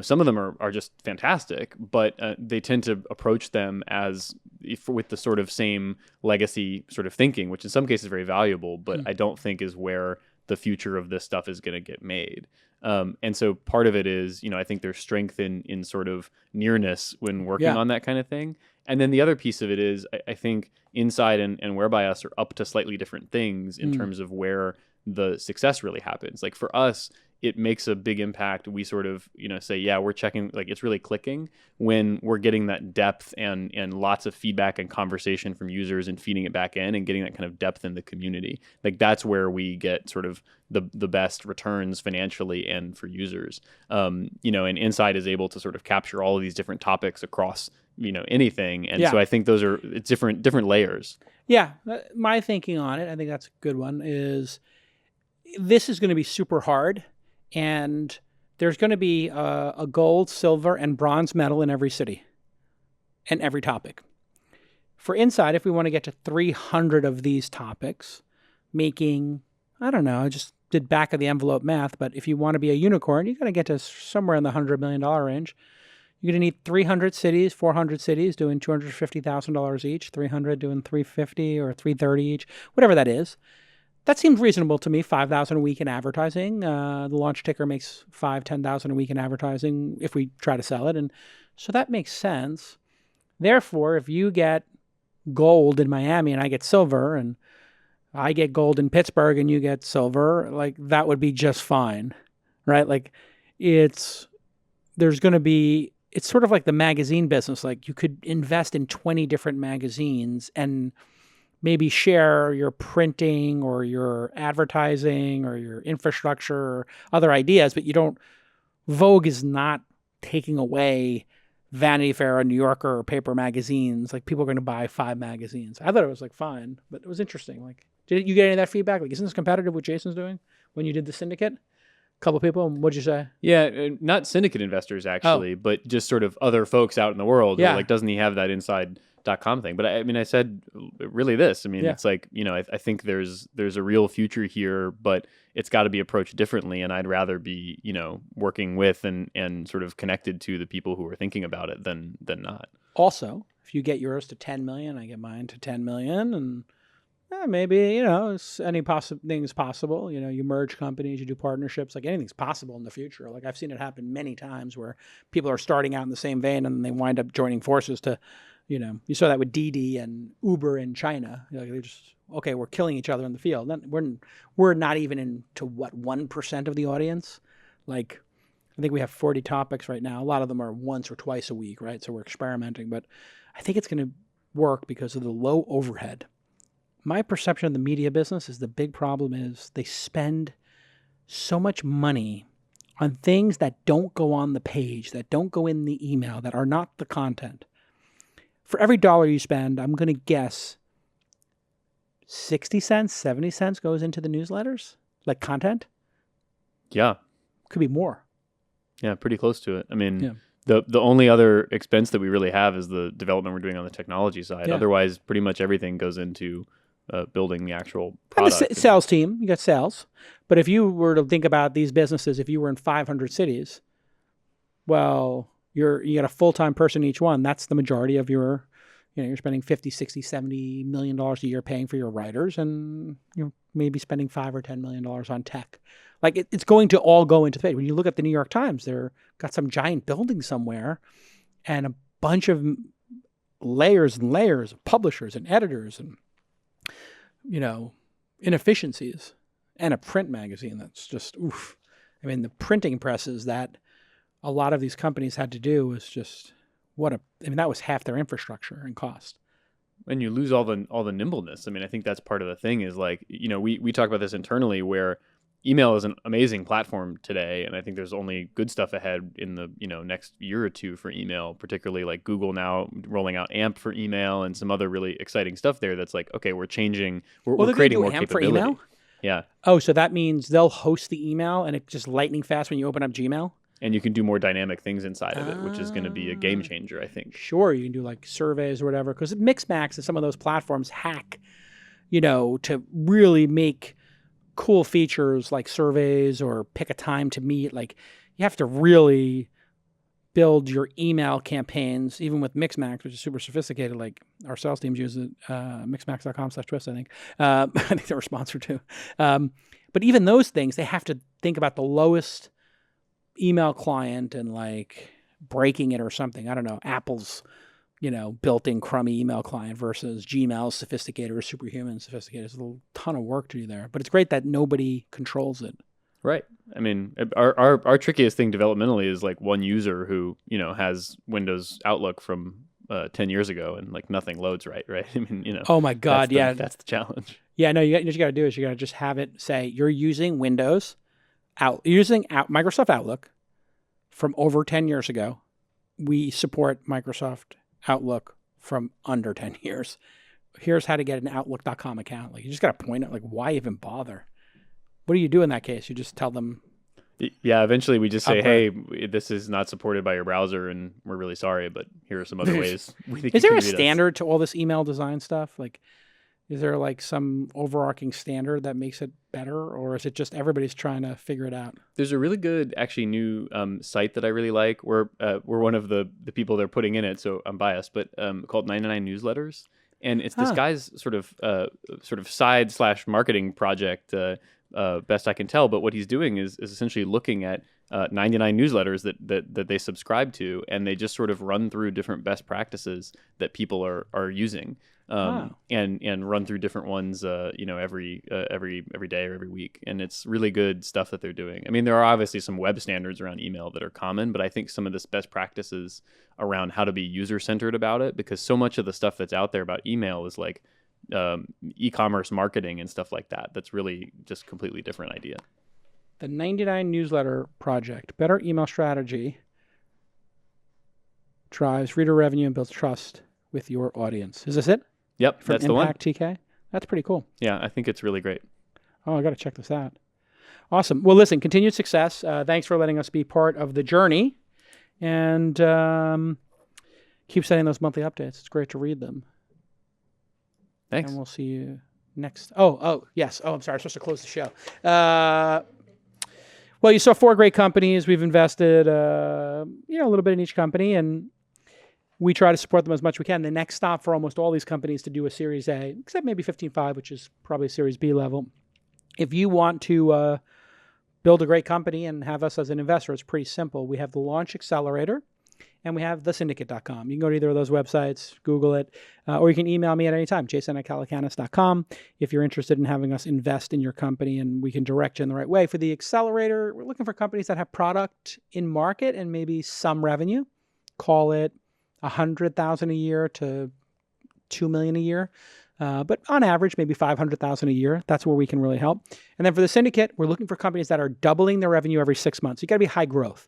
some of them are just fantastic, but they tend to approach them with the sort of same legacy sort of thinking, which in some cases is very valuable, but I don't think is where the future of this stuff is going to get made. And so part of it is, I think there's strength in sort of nearness when working on that kind of thing. And then the other piece of it is, I think Inside and Whereby Us are up to slightly different things in terms of where the success really happens. Like for us, it makes a big impact. We sort of, say, yeah, we're checking, like it's really clicking when we're getting that depth and lots of feedback and conversation from users and feeding it back in and getting that kind of depth in the community. Like that's where we get sort of the best returns financially and for users. And Inside is able to sort of capture all of these different topics across, anything. And so I think it's different layers. Yeah. My thinking on it, I think that's a good one, is this is going to be super hard. And there's going to be a gold, silver, and bronze medal in every city and every topic. For Inside, if we want to get to 300 of these topics, making, I don't know, I just did back of the envelope math, but if you want to be a unicorn, you're going to get to somewhere in the $100 million range. You're going to need 300 cities, 400 cities doing $250,000 each, 300 doing $350 or $330 each, whatever that is. That seems reasonable to me. $5,000 a week in advertising. The launch ticker makes $5,000-$10,000 a week in advertising if we try to sell it, and so that makes sense. Therefore, if you get gold in Miami and I get silver, and I get gold in Pittsburgh and you get silver, like that would be just fine, right? Like it's sort of like the magazine business. Like you could invest in 20 different magazines and maybe share your printing or your advertising or your infrastructure or other ideas, but Vogue is not taking away Vanity Fair or New Yorker or paper magazines. Like people are going to buy 5 magazines. I thought it was like fine, but it was interesting. Like, did you get any of that feedback? Like, isn't this competitive what Jason's doing when you did the syndicate? A couple people, what'd you say? Yeah, not syndicate investors actually, but just sort of other folks out in the world. Yeah. Who like, doesn't he have that Inside.com thing? But I said really this. It's like, I think there's a real future here, but it's got to be approached differently. And I'd rather be, working with and sort of connected to the people who are thinking about it than not. Also, if you get yours to 10 million, I get mine to 10 million, and maybe, any thing's possible. You merge companies, you do partnerships, like anything's possible in the future. Like I've seen it happen many times where people are starting out in the same vein and they wind up joining forces to, you saw that with Didi and Uber in China. Like they're just, okay, we're killing each other in the field. We're not even into what, 1% of the audience? Like, I think we have 40 topics right now. A lot of them are once or twice a week, right? So we're experimenting, but I think it's going to work because of the low overhead. My perception of the media business is the big problem is they spend so much money on things that don't go on the page, that don't go in the email, that are not the content. For every dollar you spend, I'm going to guess 60 cents, 70 cents goes into the newsletters, like content. Yeah. Could be more. Yeah, pretty close to it. I mean, the only other expense that we really have is the development we're doing on the technology side. Yeah. Otherwise, pretty much everything goes into building the actual product. And the sales team, you got sales. But if you were to think about these businesses, if you were in 500 cities, well, you got a full-time person in each one. That's the majority of your, you're spending 50, 60, 70 million dollars a year paying for your writers, and you're maybe spending $5 or $10 million on tech. Like it's going to all go into the page. When you look at the New York Times, they're got some giant building somewhere and a bunch of layers and layers of publishers and editors and, inefficiencies, and a print magazine that's just, oof. I mean, the printing presses that a lot of these companies had to do was just that was half their infrastructure and cost. And you lose all the nimbleness. I mean, I think that's part of the thing is like, we talk about this internally where email is an amazing platform today. And I think there's only good stuff ahead in the, next year or two for email, particularly like Google now rolling out AMP for email and some other really exciting stuff there. That's like, okay, we're changing, we're creating more AMP capability. For email? Yeah. Oh, so that means they'll host the email and it's just lightning fast when you open up Gmail? And you can do more dynamic things inside of it, which is going to be a game changer, I think. Sure, you can do like surveys or whatever, because Mixmax and some of those platforms hack, to really make cool features like surveys or pick a time to meet. Like you have to really build your email campaigns, even with Mixmax, which is super sophisticated. Like our sales teams use it, mixmax.com/twist, I think. I think they were sponsored too. But even those things, they have to think about the lowest email client and like breaking it or something. I don't know, Apple's, built-in crummy email client versus Gmail's sophisticated or superhuman sophisticated. There's a ton of work to do there, but it's great that nobody controls it. Right. I mean, our trickiest thing developmentally is like one user who, has Windows Outlook from 10 years ago and like nothing loads right? I mean, Oh my God, yeah. That's the challenge. Yeah, no, what you got to do is you got to just have it say you're using Microsoft Outlook from over 10 years ago. We support Microsoft Outlook from under 10 years. Here's how to get an Outlook.com account. Like you just got to point out, like, why even bother? What do you do in that case? You just tell them. Yeah, eventually we just say, hey, this is not supported by your browser and we're really sorry, but here are some other ways we think. Is there a standard to all this email design stuff? Like, is there like some overarching standard that makes it better, or is it just everybody's trying to figure it out? There's a really good, actually, new site that I really like. We're one of the people they're putting in it, so I'm biased, but called 99 Newsletters, and it's this guy's sort of side/marketing project, best I can tell. But what he's doing is essentially looking at 99 newsletters that they subscribe to, and they just sort of run through different best practices that people are using. And run through different ones, every day or every week. And it's really good stuff that they're doing. I mean, there are obviously some web standards around email that are common, but I think some of this best practices around how to be user-centered about it, because so much of the stuff that's out there about email is like e-commerce marketing and stuff like that. That's really just completely different idea. The 99 Newsletter Project, better email strategy, drives reader revenue and builds trust with your audience. Is this it? Yep, From that's the one. Impact TK? That's pretty cool. Yeah, I think it's really great. Oh, I got to check this out. Awesome. Well, listen, continued success. Thanks for letting us be part of the journey. And keep sending those monthly updates. It's great to read them. Thanks. And we'll see you next. Oh, yes. Oh, I'm sorry. I'm supposed to close the show. Well, you saw 4 great companies. We've invested, a little bit in each company. And we try to support them as much as we can. The next stop for almost all these companies to do a Series A, except maybe 15.5, which is probably Series B level. If you want to build a great company and have us as an investor, it's pretty simple. We have the LAUNCH Accelerator, and we have thesyndicate.com. You can go to either of those websites, Google it, or you can email me at any time, jason@calacanis.com, if you're interested in having us invest in your company, and we can direct you in the right way. For the accelerator, we're looking for companies that have product in market and maybe some revenue. Call it $100,000 a year to $2 million a year. But on average, maybe $500,000 a year. That's where we can really help. And then for the syndicate, we're looking for companies that are doubling their revenue every 6 months. You got to be high growth.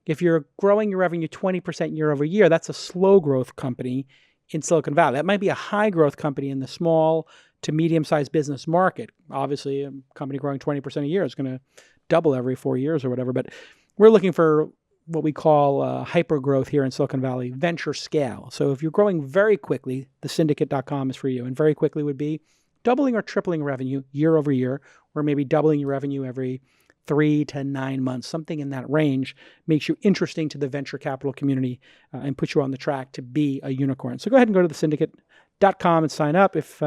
If you're growing your revenue 20% year over year, that's a slow growth company in Silicon Valley. That might be a high growth company in the small to medium-sized business market. Obviously, a company growing 20% a year is going to double every 4 years or whatever. But we're looking for what we call hyper growth here in Silicon Valley, venture scale. So if you're growing very quickly, thesyndicate.com is for you. And very quickly would be doubling or tripling revenue year over year, or maybe doubling your revenue every 3 to 9 months. Something in that range makes you interesting to the venture capital community and puts you on the track to be a unicorn. So go ahead and go to thesyndicate.com and sign up if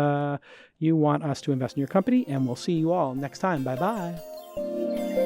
you want us to invest in your company. And we'll see you all next time. Bye-bye.